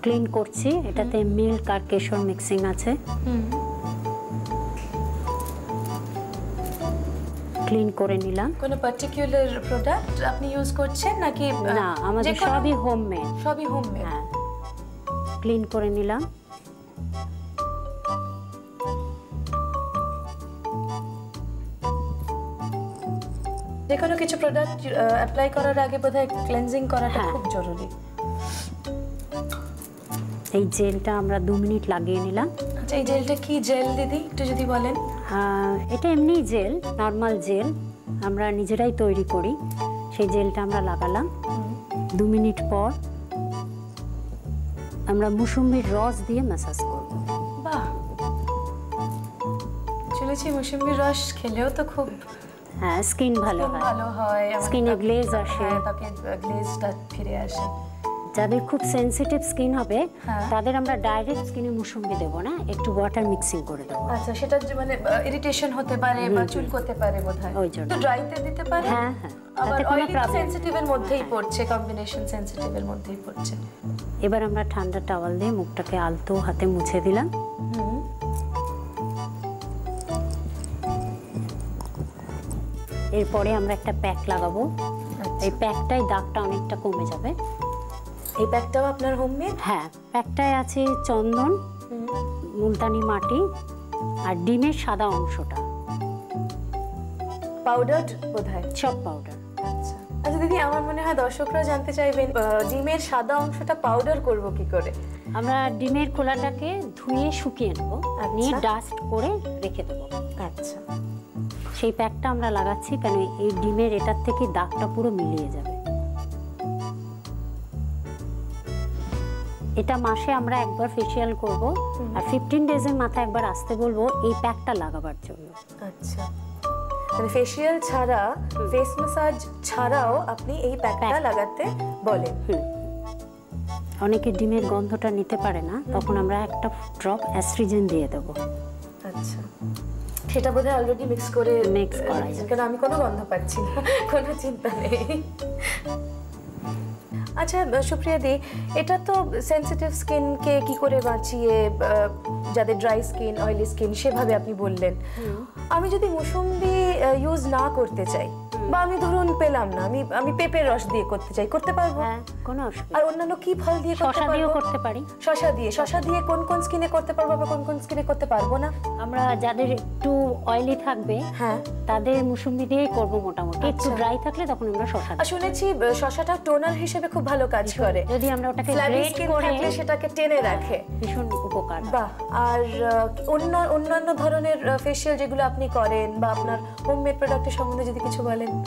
ক্লিন করছি, এটাতে মিল্ক আর কেশর মিক্সিং আছে। ক্লিন করে নিলাম। কোনো পার্টিকুলার প্রোডাক্ট আপনি ইউজ করছেন নাকি? না, আমাদের যেকোনো- সবই হোমমেড। সবই হোমমেড। হ্যাঁ, ক্লিন করে নিলাম। যে কোনো কিছু প্রোডাক্ট অ্যাপ্লাই করার আগে বোধহয় ক্লেনজিং করাটা হ্যাঁ। খুব জরুরি। এই জেলটা আমরা 2 মিনিট লাগিয়ে নিলাম। আচ্ছা, এই জেলটা কি জেল দিদি, একটু যদি বলেন? এটা এমনি জেল, নর্মাল জেল, আমরা নিজেরাই তৈরি করি। সেই জেলটা আমরা লাগালাম। 2 মিনিট পর আমরা মুসুম্বির রস দিয়ে ম্যাসাজ করব। বাহ, শুনেছি মৌসুমী রস খেলেও তো খুব হ্যাঁ, স্কিন ভালো হয়, ভালো হয়, আমাদের স্কিনে ত্বক- গ্লেজ আসে। হ্যাঁ, ত্বকে গ্লেজটা ফিরে আসে। যাদের খুব সেনসিটিভ স্কিন হবে হ্যাঁ। তাদের আমরা ডাইরেক্ট স্কিনে মুসুম্বি দেবো না, একটু ওয়াটার মিক্সিং করে দেবো। আচ্ছা, সেটা যে মানে ইরিটেশন হতে পারে বা চুল করতে পারে বোধহয়, ওই জন্য। তো ড্রাইতে দিতে পারে। হ্যাঁ, হ্যাঁ, আবার তাতে কোনো অয়েলি প্রবলেম। সেনসিটিভের মধ্যেই পড়ছে, কম্বিনেশন সেনসিটিভের মধ্যেই পড়ছে। এবার আমরা ঠান্ডা টাওয়াল দিয়ে মুখটাকে আলতো হাতে মুছে দিলাম। এরপরে আমরা একটা প্যাক লাগাবো। এই প্যাকটাই দাগটা অনেকটা কমে যাবে। এই প্যাকটাও আপনার হোমমেড? হ্যাঁ, প্যাকটায় আছে চন্দন, মুলতানি মাটি আর ডিমের সাদা অংশটা, পাউডারড বোধহয়। সব পাউডার। আচ্ছা আচ্ছা দিদি, আমার মনে হয় দর্শকরা জানতে চাইবেন ডিমের সাদা অংশটা পাউডার করব কি করে? আমরা ডিমের খোলাটাকে ধুয়ে শুকিয়ে নেবো, নিয়ে ডাস্ট করে রেখে দেবো। আচ্ছা, সেই প্যাকটা আমরা লাগাচ্ছি কেন এই ডিমের এটার থেকে দাগটা পুরো মিলিয়ে যাবে। এটা মাসে আমরা একবার ফেসিয়াল করব, আর 15 ডেজের মাথায় একবার আসতে বলবো এই প্যাকটা লাগাবার জন্য। আচ্ছা, মানে ফেসিয়াল ছাড়া, ফেস ম্যাসাজ ছাড়াও আপনি এই প্যাকটা লাগাতে বলেন। অনেকে ডিমের গন্ধটা নিতে পারে না, তখন আমরা একটা ড্রপ অ্যাস্ট্রিজেন দিয়ে দেবো। আচ্ছা, সেটা বোধহয় অলরেডি মিক্স করে করা যায়। কারণ আমি কোনো গন্ধ পাচ্ছি না, কোনো চিন্তা নেই। আচ্ছা সুপ্রিয়া দি, এটা তো সেনসিটিভ স্কিনকে কি করে বাঁচিয়ে, যাদের ড্রাই স্কিন, অয়েলি স্কিন, সেভাবে আপনি বললেন। আমি যদি মুসুম্বি ইউজ না করতে চাই, বা আমি ধরুন পেলাম না, আমি পেঁপের রস দিয়ে করতে চাই, করতে পারবো? হ্যাঁ, কোনো অসুবিধা। আর অন্যান্য কি ফল দিয়ে করতে শসা দিয়েও পারবো? করতে পারি। শসা দিয়ে কোন কোন স্কিনে করতে পারবো বা কোন কোন স্কিনে করতে পারবো না? আমরা যাদের একটু অয়েলি থাকবে হ্যাঁ, তাদের মুসুম্বি দিয়েই করবো মোটামুটি। একটু ড্রাই থাকলে তখন আমরা শসা আর শুনেছি শসাটা টোনার হিসেবে খুব ভালো কাজ করে, যদি আমরা ওটাকে ফ্ল্যাবি গ্রেট স্কিন করে থাকলে সেটাকে টেনে রাখে। ভীষণ উপকার হয়। বাহ। আর অন্যান্য ধরনের ফেসিয়াল যেগুলো আপনি করেন বা আপনার হোমমেড প্রোডাক্টের সম্বন্ধে যদি কিছু বলেন।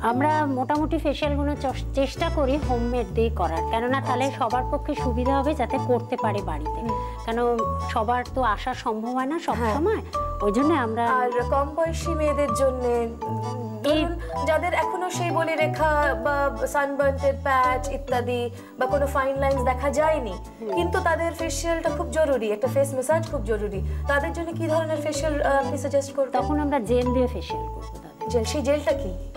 আমরা মোটামুটি ফেসিয়ালগুলো চেষ্টা করি হোমমেড দিয়ে করার, কেননা তাহলে সবার পক্ষে সুবিধা হবে, যাতে করতে পারে বাড়িতে। কেন সবার তো আসা সম্ভব হয় না সব সময়, ওই জন্য আমরা। আর কম বয়সী মেয়েদের জন্য, ধরুন যাদের এখনো সেই বলি রেখা বা সানবার্নের প্যাচ ইত্যাদি বা কোনো ফাইন লাইনস দেখা যায়নি, কিন্তু তাদের ফেসিয়ালটা খুব জরুরি, একটা ফেস ম্যাসাজ খুব জরুরি, তাদের জন্য কি ধরনের ফেসিয়াল আপনি সাজেস্ট করবেন? তখন আমরা জেল দিয়ে ফেসিয়াল করবো তাদের। জেল, সেই জেলটা কি?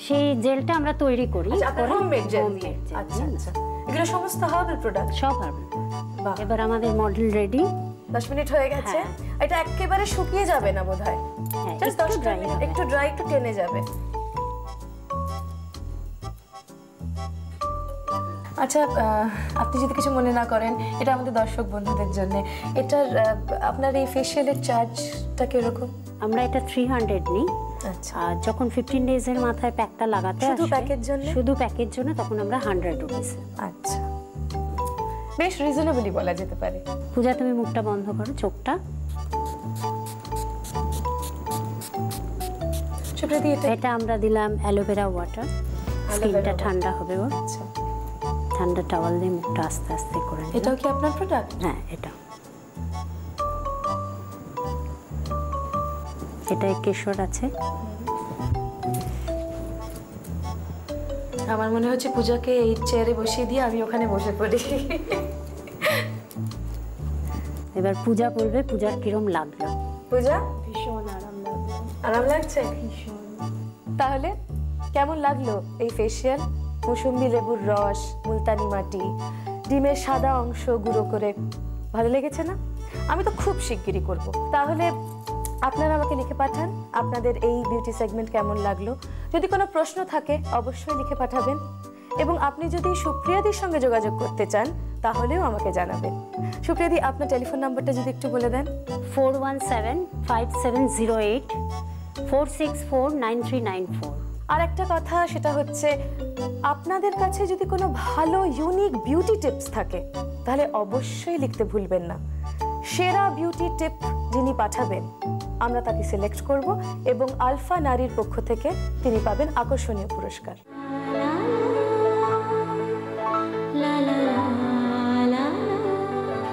সেই জেলটা আমরা তৈরি করি। আপনার হোমমেড জেল দিয়ে? homemade gel আচ্ছা দিয়ে। আচ্ছা, এগুলো সমস্ত হার্বাল প্রোডাক্ট? সব হবে। বাহ। এবার আমাদের মডেল রেডি। 10 মিনিট হয়ে গেছে। এটা একেবারে শুকিয়ে যাবে না বোধহয়, হ্যাঁ, জাস্ট একটু 10 dry মিনিট হবে। একটু ড্রাই, একটু টেনে যাবে। আচ্ছা, আপনি যদি কিছু মনে না করেন, এটা আমাদের দর্শক বন্ধুদের জন্য, এটার আপনার এই ফেশিয়ালের চার্জটা কিরকম? আমরা এটা 300 নিই। আচ্ছা, আর যখন 15 ডেজের মাথায় প্যাকটা লাগাতে শুধু আসবে, প্যাকের জন্য? শুধু প্যাকের জন্য তখন আমরা 100 রুপিস। আচ্ছা, বেশ রিজনেবলি বলা যেতে পারে। পূজা, তুমি মুখটা বন্ধ করো, চোখটা। সুপ্রীতি, এটা আমরা দিলাম অ্যালোভেরা ওয়াটার, স্কিনটা ঠান্ডা হবে ওর। আচ্ছা, ঠান্ডা টাওয়াল দিয়ে মুখটা আস্তে আস্তে করে নিলাম। এটাও কি আপনার প্রোডাক্ট? হ্যাঁ, এটা কেশর আছে। আমার মনে হচ্ছে পূজাকে এই চেয়ারে বসিয়ে দিয়ে আমি ওখানে বসে পড়ি। এবার পূজা বলবে পূজার কিরম লাগলো। পূজা, ভীষণ আরাম লাগলো। আরাম লাগছে? ভীষণ। তাহলে কেমন লাগলো এই ফেশিয়াল? মৌসুম্বি লেবুর রস, মুলতানি মাটি, ডিমের সাদা অংশ গুঁড়ো করে, ভালো লেগেছে না? আমি তো খুব শিগগিরই করব। তাহলে আপনারা আমাকে লিখে পাঠান আপনাদের এই বিউটি সেগমেন্ট কেমন লাগলো। যদি কোনো প্রশ্ন থাকে অবশ্যই লিখে পাঠাবেন, এবং আপনি যদি সুপ্রিয়াদির সঙ্গে যোগাযোগ করতে চান তাহলেও আমাকে জানাবেন। সুপ্রিয়াদি, আপনার টেলিফোন নাম্বারটা যদি একটু বলে দেন। 4175708464 9394। আর একটা কথা, সেটা হচ্ছে আপনাদের কাছে যদি কোনো ভালো ইউনিক বিউটি টিপস থাকে তাহলে অবশ্যই লিখতে ভুলবেন না। সেরা বিউটি টিপ যিনি পাঠাবেন আমরা তাকে সিলেক্ট করব, এবং আলফা নারীর পক্ষ থেকে তিনি পাবেন আকর্ষণীয় পুরস্কার।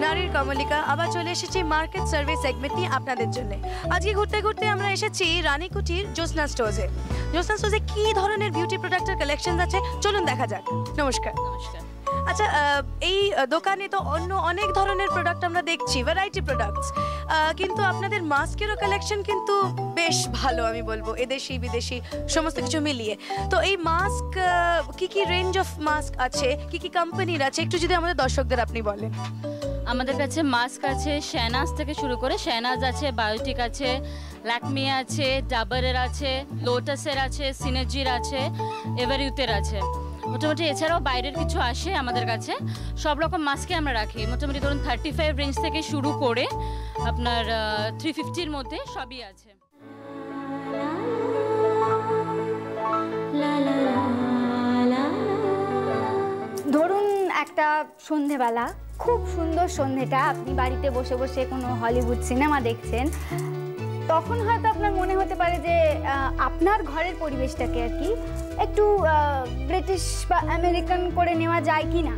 নারীর কমলিকা আবার চলে এসেছি মার্কেট সার্ভে সেগমেন্ট নিয়ে আপনাদের জন্য। আজকে ঘুরতে ঘুরতে আমরা এসেছি রানীকুঠির জ্যোৎস্না স্টোরে। জ্যোৎস্না স্টোরে কি ধরনের বিউটি প্রোডাক্টের কালেকশন আছে চলুন দেখা যাক। নমস্কার। নমস্কার। আচ্ছা, এই দোকানে তো অন্য অনেক ধরনের প্রোডাক্ট আমরা দেখছি, ভ্যারাইটি প্রোডাক্টস, কিন্তু আপনাদের মাস্কেরও কালেকশন কিন্তু বেশ ভালো, আমি বলবো এদেশি বিদেশি সমস্ত কিছু মিলিয়ে। তো এই মাস্ক, কি কি রেঞ্জ অফ মাস্ক আছে, কি কি কোম্পানির আছে, একটু যদি আমাদের দর্শকদের আপনি বলেন। আমাদের কাছে মাস্ক আছে শেহনাজ থেকে শুরু করে, শেহনাজ আছে, বায়োটিক আছে, ল্যাকমি আছে, ডাবরের আছে, লোটাসের আছে, সিনার্জির আছে, এভারিউথের আছে। মোটামুটি এছাড়াও বাইরের কিছু আসে আমাদের কাছে। সব রকম মাস্কে আমরা রাখি, মোটামুটি ধরুন 35 রেঞ্জ থেকে শুরু করে আপনার 350-র মধ্যে সবই আছে। ধরুন একটা সন্ধেবেলা, খুব সুন্দর সন্ধেটা, আপনি বাড়িতে বসে বসে কোনো হলিউড সিনেমা দেখছেন, তখন হয়তো আপনার মনে হতে পারে যে আপনার ঘরের পরিবেশটাকে আর কি একটু ব্রিটিশ বা আমেরিকান করে নেওয়া যায় কি না।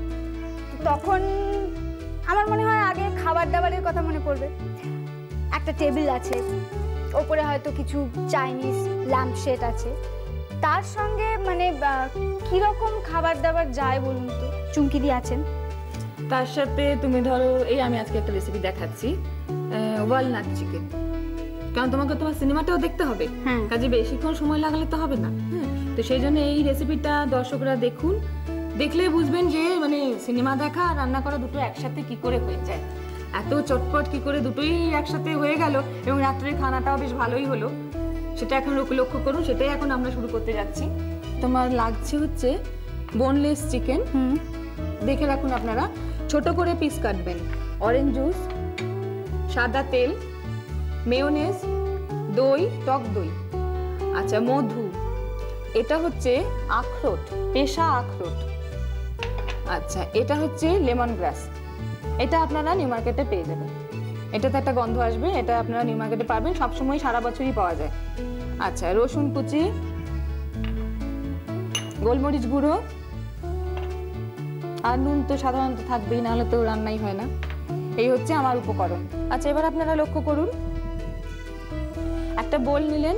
তখন আমার মনে হয় আগে খাবার দাবারের কথা মনে পড়বে। একটা টেবিল আছে, ওপরে হয়তো কিছু চাইনিজ ল্যাম্পশেড আছে, তার সঙ্গে মানে কীরকম খাবার দাবার যায় বলুন তো? চুমকি দিয়ে আছেন, তার সাথে তুমি ধরো এই আমি আজকে একটা রেসিপি দেখাচ্ছি, ওয়ালনাট চিকেন, কারণ তোমাকে তোমার সিনেমাটাও দেখতে হবে, কাজে বেশিক্ষণ সময় লাগালে তো হবে না। তো সেই জন্য এই রেসিপিটা দর্শকরা দেখুন, দেখলেই বুঝবেন যে মানে সিনেমা দেখা আর রান্না করা দুটো একসাথে কি করে হয়ে যায়, এত চটপট কি করে দুটোই একসাথে হয়ে গেল, এবং রাত্রের খানাটাও বেশ ভালোই হলো। সেটা এখন লক্ষ্য করুন, সেটাই এখন আমরা শুরু করতে যাচ্ছি। তোমার লাগছে হচ্ছে বোনলেস চিকেন, দেখে রাখুন আপনারা, ছোট করে পিস কাটবেন, অরেঞ্জ জুস, সাদা তেল, মেয়োনেজ, দই, টক দই, আচ্ছা মধু, এটা হচ্ছে আখরোট, পেশা আখরোট, আচ্ছা এটা হচ্ছে লেমন গ্রাস, এটা আপনারা নিউ মার্কেটে পেয়ে যাবেন। এটাতে একটা গন্ধ আসবে, এটা আপনারা নিউ মার্কেটে পাবেন, সবসময় সারা বছরই পাওয়া যায়। আচ্ছা রসুন কুচি, গোলমরিচ গুঁড়ো, আর নুন তো সাধারণত থাকবেই, নাহলে তো রান্নাই হয় না। এই হচ্ছে আমার উপকরণ। আচ্ছা এবার আপনারা লক্ষ্য করুন, একটা বোল নিলেন,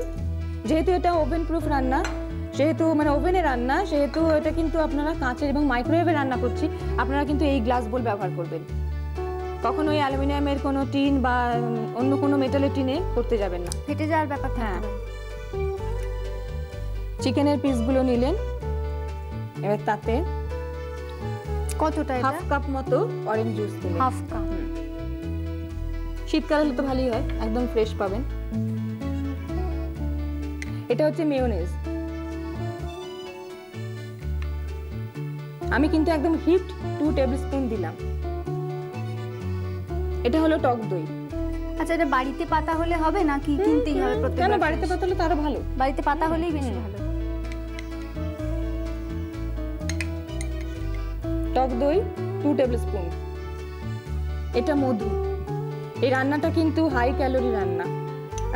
যেহেতু এটা ওভেন প্রুফ রান্না, যেহেতু মানে ওভেনে রান্না, সেহেতু এটা কিন্তু আপনারা কাঁচের এবং মাইক্রোওয়েভে রান্না করছি, আপনারা কিন্তু এই গ্লাস বোল ব্যবহার করবেন। কখনো ওই অ্যালুমিনিয়ামের কোনো টিন বা অন্য কোনো মেটালের টিনে করতে যাবেন না, ফেটে যাওয়ার ব্যাপার। হ্যাঁ, চিকেনের পিসগুলো নিলেন, এবার তাতে কতটা? হাফ কাপ মতো অরেঞ্জ জুস দিলেন, হাফ কাপ। শীতকাল হলে তো ভালোই হয়, একদম ফ্রেশ পাবেন। এটা হচ্ছে মেয়োনেজ। আমি কিন্তু একদম হিট 2 টেবিলস্পুন দিলাম। এটা হলো টক দই। আচ্ছা, এটা বাড়িতে পাতা হলে হবে নাকি কিনতেই হবে? প্রত্যেক কেন, বাড়িতে পাতা হলে তো আরো ভালো। বাড়িতে পাতা হলেই বেশি ভালো। টক দই 2 টেবিলস্পুন। এটা মধু। এই রান্নাটা কিন্তু হাই ক্যালোরি রান্না।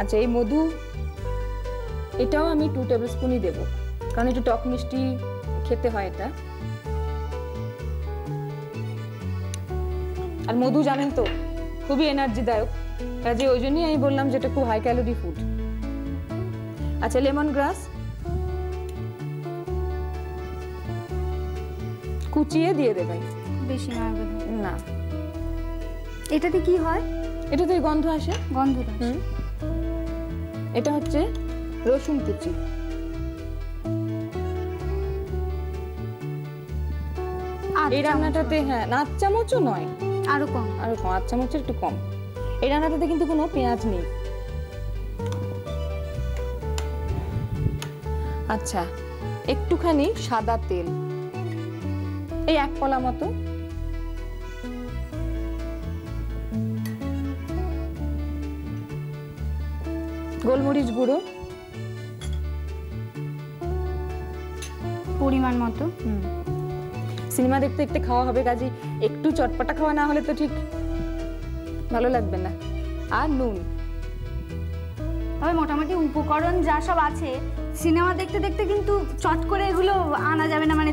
আচ্ছা, এই মধু এটাও আমি 2 টেবিলস্পুনই দেব, কারণ একটু টক মিষ্টি খেতে হয় এটা। আর মধু জানেন তো খুবই এনার্জিদায়ক, কাজে ওই জন্যই আমি বললাম যে এটা খুব হাই ক্যালোরি ফুড। আচ্ছা, লেমন গ্রাস কুচিয়ে দিয়ে দেবেন। বেশি না বোধহয়। না, এটাতে কি হয়? এটাতে গন্ধ আসে। গন্ধটা। এটা হচ্ছে রসুন কুচি। এই রান্নাটাতে হ্যাঁ, 1 চামচও নয়, আরো কম। 1 চামচের একটু কম। এই রান্নাটাতে কিন্তু কোনো পেঁয়াজ নেই। আচ্ছা, একটুখানি সাদা তেল, এই 1 কলা মতো। গোলমরিচ গুঁড়ো পরিমাণ মতো। সিনেমা দেখতে দেখতে খাওয়া হবে, কাজে একটু চটপটা খাওয়া না হলে তো ঠিক ভালো লাগবে না। আর নুন। তবে মোটামুটি উপকরণ যা সব আছে, সিনেমা দেখতে দেখতে কিন্তু চট করে এগুলো আনা যাবে না, মানে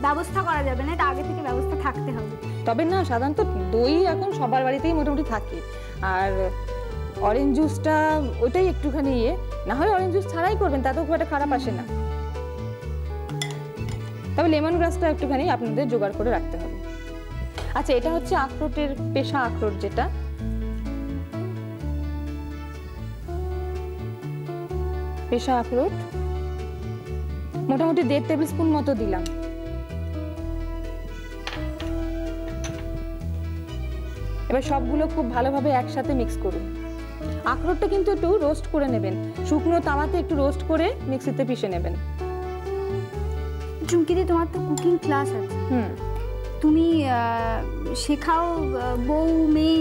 ব্যবস্থা করা যাবে না, এটা আগে থেকে ব্যবস্থা থাকতে হবে। তবে না, সাধারণত দই এখন সবার বাড়িতেই মোটামুটি থাকে। আর অরেঞ্জ জুসটা ওটাই একটুখানি না হয় অরেঞ্জ জুস ছাড়াই করবেন, তাতেও খুব একটা খারাপ আসে না। তবে লেমন গ্রাসটা একটুখানি আপনাদের জোগাড় করে রাখতে হবে। আচ্ছা, এটা হচ্ছে আখরোটের পেশা আখরোট, যেটা পেশা আখরোট মোটামুটি 1.5 টেবিলস্পুন মতো দিলাম। এবার সবগুলো খুব ভালোভাবে একসাথে মিক্স করুন। আখরোটটা কিন্তু একটু রোস্ট করে নেবেন, শুকনো তাওয়াতে একটু রোস্ট করে মিক্সিতে পিষে নেবেন। চুমকিদি, তোমার তো কুকিং ক্লাস আছে, তুমি শেখাও বউ মেয়ে,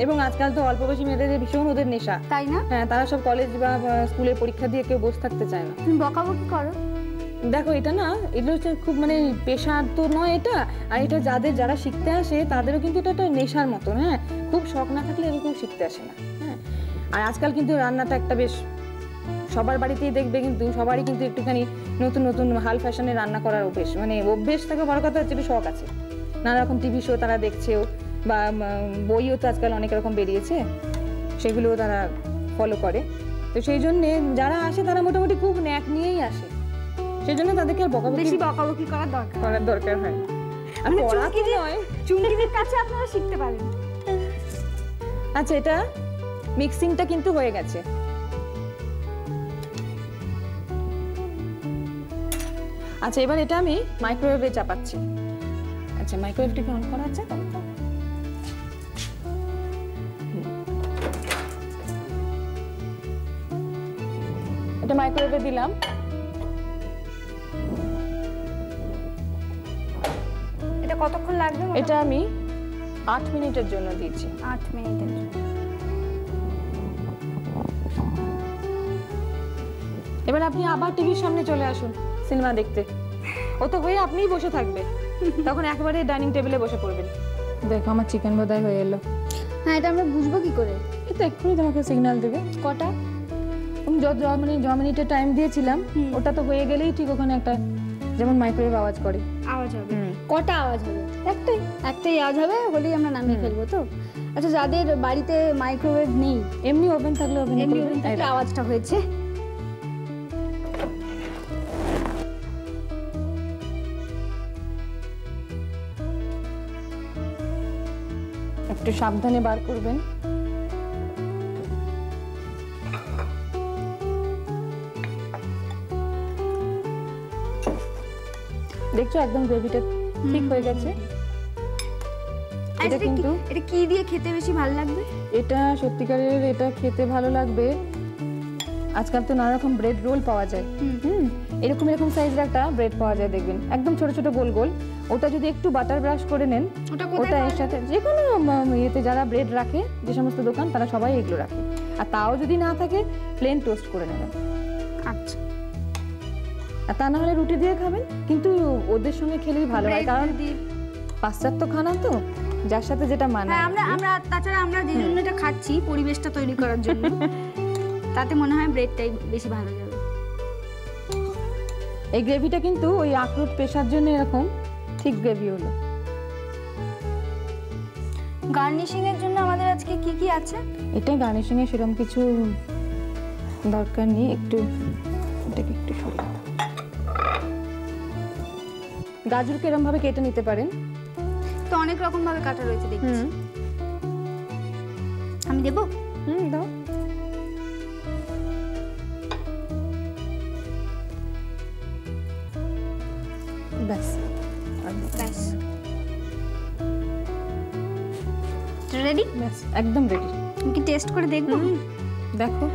এবং আজকাল তো অল্প বয়সী মেয়েদের ভীষণ ওদের নেশা, তাই না? হ্যাঁ, তারা সব কলেজ বা স্কুলে পরীক্ষা দিয়ে কেউ বসে থাকতে চায় না। তুমি বকাবকি করো? দেখো, এটা না, এগুলো হচ্ছে খুব মানে পেশার তো নয় এটা, আর এটা যারা শিখতে আসে তাদেরও কিন্তু এটা একটা নেশার মতন। হ্যাঁ, খুব শখ না থাকলে এরকম শিখতে আসে না। হ্যাঁ, আর আজকাল কিন্তু রান্নাটা একটা বেশ সবার বাড়িতেই দেখবে, কিন্তু সবারই কিন্তু একটুখানি নতুন নতুন হাল ফ্যাশনে রান্না করার অভ্যেস, মানে অভ্যেস থেকে বড় কথা হচ্ছে একটু শখ আছে। নানা রকম টিভি শো তারা দেখছেও, বা বইও তো আজকাল অনেক রকম বেরিয়েছে, সেগুলোও তারা ফলো করে। তো সেই জন্যে যারা আসে তারা মোটামুটি খুব ন্যাক নিয়েই আসে, সেই জন্য তাদেরকে আর বেশি বকাবকি করার দরকার হয়। আর চুমকিদির কাছে আপনারা শিখতে পারেন। আচ্ছা, এটা মিক্সিংটা কিন্তু হয়ে গেছে। আচ্ছা, এবার এটা আমি মাইক্রোওয়েভে চাপাচ্ছি। আচ্ছা, মাইক্রোওয়েভটাকে অন করা আছে? এটা মাইক্রোওয়েভে দিলাম। এটা কতক্ষণ লাগবে? এটা আমি 8 মিনিটের জন্য দিয়েছি। 8 মিনিটের জন্য। এবার আপনি আবার টিভির সামনে চলে আসুন সিনেমা দেখতে। ও তো হয়ে আপনিই বসে থাকবে, তখন একেবারে ডাইনিং টেবিলে বসে পড়বেন। দেখো, আমার চিকেন বোধহয় হয়ে এলো। হ্যাঁ, এটা আমরা বুঝবো কি করে? এটা এক্ষুনি তোমাকে সিগন্যাল দেবে। কটা? আমি য মিনিটের টাইম দিয়েছিলাম, ওটা তো হয়ে গেলেই ঠিক ওখানে একটা যেমন মাইক্রোওয়েভ আওয়াজ করে আওয়াজ হবে। কটা আওয়াজ হবে? একটাই আওয়াজ হবে, হলেই আমরা নামিয়ে ফেলবো তো। আচ্ছা, যাদের বাড়িতে মাইক্রোওয়েভ নেই, এমনি ওভেন থাকলে আওয়াজটা হয়েছে। একটু সাবধানে বার করবেন। দেখছো, একদম গ্রেভিটা ঠিক হয়ে গেছে। এটা কিন্তু এটা কি দিয়ে খেতে বেশি ভালো লাগবে? এটা সত্যিকারের এটা খেতে ভালো লাগবে। আজকাল তো নানা রকম ব্রেড রোল পাওয়া যায়। এরকম এরকম সাইজের একটা ব্রেড পাওয়া যায় দেখবেন, একদম ছোট ছোট গোল গোল। ওটা যদি একটু বাটার ব্রাশ করে নেন, ওটা এর সাথে যে কোনো ইয়েতে যারা ব্রেড রাখে, যে সমস্ত দোকান তারা সবাই এগুলো রাখে। আর তাও যদি না থাকে প্লেন টোস্ট করে নেবেন। আচ্ছা, আর তা না হলে রুটি দিয়ে খাবেন, কিন্তু ওদের সঙ্গে খেলেই ভালো হয়, কারণ পাশ্চাত্য খানা তো, যার সাথে যেটা মানায়। হ্যাঁ, আমরা তাছাড়া আমরা যে জন্য এটা খাচ্ছি পরিবেশটা তৈরি করার জন্য, তাতে মনে হয় ব্রেডটাই বেশি ভালো যাবে। এই গ্রেভিটা কিন্তু ওই আখরোট পেশার জন্য এরকম ঠিক গ্রেভি হলো। গার্নিশিং এর জন্য আমাদের আজকে কি কি আছে? এটা গার্নিশিং এর সেরকম কিছু দরকার নেই, একটু এটাকে একটু সরিয়ে দাও। গাজরকে এরকম ভাবে কেটে নিতে পারেন, তো অনেক রকম ভাবে কাটা রয়েছে দেখছি। আমি দেবো? দাও। ব্যাস ব্যাস, রেডি? ব্যাস একদম রেডি। আমি কি টেস্ট করে দেখবো? দেখো,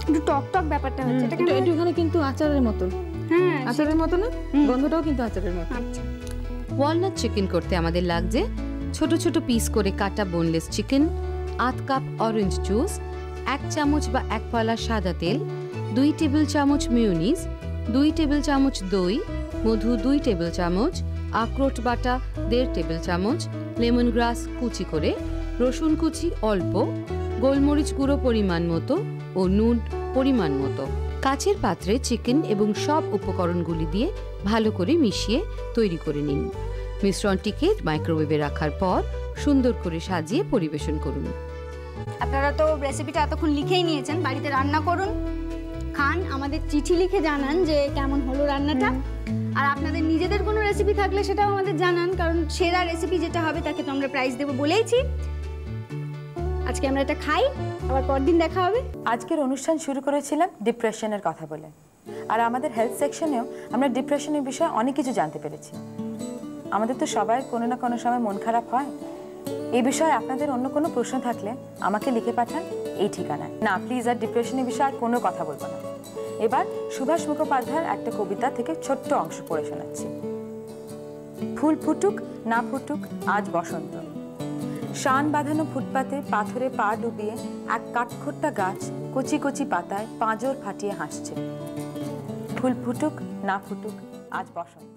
একটু টক টক ব্যাপারটা হচ্ছে। এটা একটু এখানে কিন্তু আচারের মতন। হ্যাঁ, আচারের মতো না, গন্ধটাও কিন্তু আচারের মতো। আচ্ছা, ওয়ালনাট চিকেন করতে আমাদের লাগছে ছোট ছোট পিস করে কাটা বোনলেস চিকেন, আধ কাপ অরেঞ্জ জুস, 1 চামচ বা 1 পালা সাদা তেল, 2 টেবিল চামচ মেয়োনিজ, 2 টেবিল চামচ দই, মধু 2 টেবিল চামচ, আখরোট বাটা 1.5 টেবিল চামচ, লেমন গ্রাস কুচি করে, রসুন কুচি অল্প, গোলমরিচ গুঁড়ো পরিমাণ মতো ও নুন পরিমাণ মতো। কাচের পাত্রে চিকেন এবং সব উপকরণগুলি দিয়ে ভালো করে মিশিয়ে তৈরি করে নিন। মিশ্রণটিকে মাইক্রোওয়েভে রাখার পর সুন্দর করে সাজিয়ে পরিবেশন করুন। আপনারা তো রেসিপিটা এতক্ষণ লিখেই নিয়েছেন, বাড়িতে রান্না করুন, খান, আমাদের চিঠি লিখে জানান যে কেমন হলো রান্নাটা। আর আপনাদের নিজেদের কোনো রেসিপি থাকলে সেটাও আমাদের জানান, কারণ সেরা রেসিপি যেটা হবে তাকে তো আমরা প্রাইজ দেবো বলেইছি। আজকে আমরা এটা খাই, আবার পরদিন দেখা হবে। আজকের অনুষ্ঠান শুরু করেছিলাম ডিপ্রেশনের কথা বলে, আর আমাদের হেলথ সেকশনেও আমরা ডিপ্রেশনের বিষয়ে অনেক কিছু জানতে পেরেছি। আমাদের তো সবাই কোনো না কোনো সময় মন খারাপ হয়। এই বিষয়ে আপনাদের অন্য কোনো প্রশ্ন থাকলে আমাকে লিখে পাঠান এই ঠিকানায়। না, প্লিজ আর ডিপ্রেশনের বিষয়ে আর কোনো কথা বলবো না। এবার সুভাষ মুখোপাধ্যায়ের একটা কবিতা থেকে ছোট্ট অংশ পড়ে শোনাচ্ছি। ফুল ফুটুক না ফুটুক আজ বসন্ত, শান বাঁধানো ফুটপাতে পাথরে পা ডুবিয়ে এক কাঠখোট্টা গাছ কচি কচি পাতায় পাঁজর ফাটিয়ে হাসছে। ফুল ফুটুক না ফুটুক আজ বসন্ত।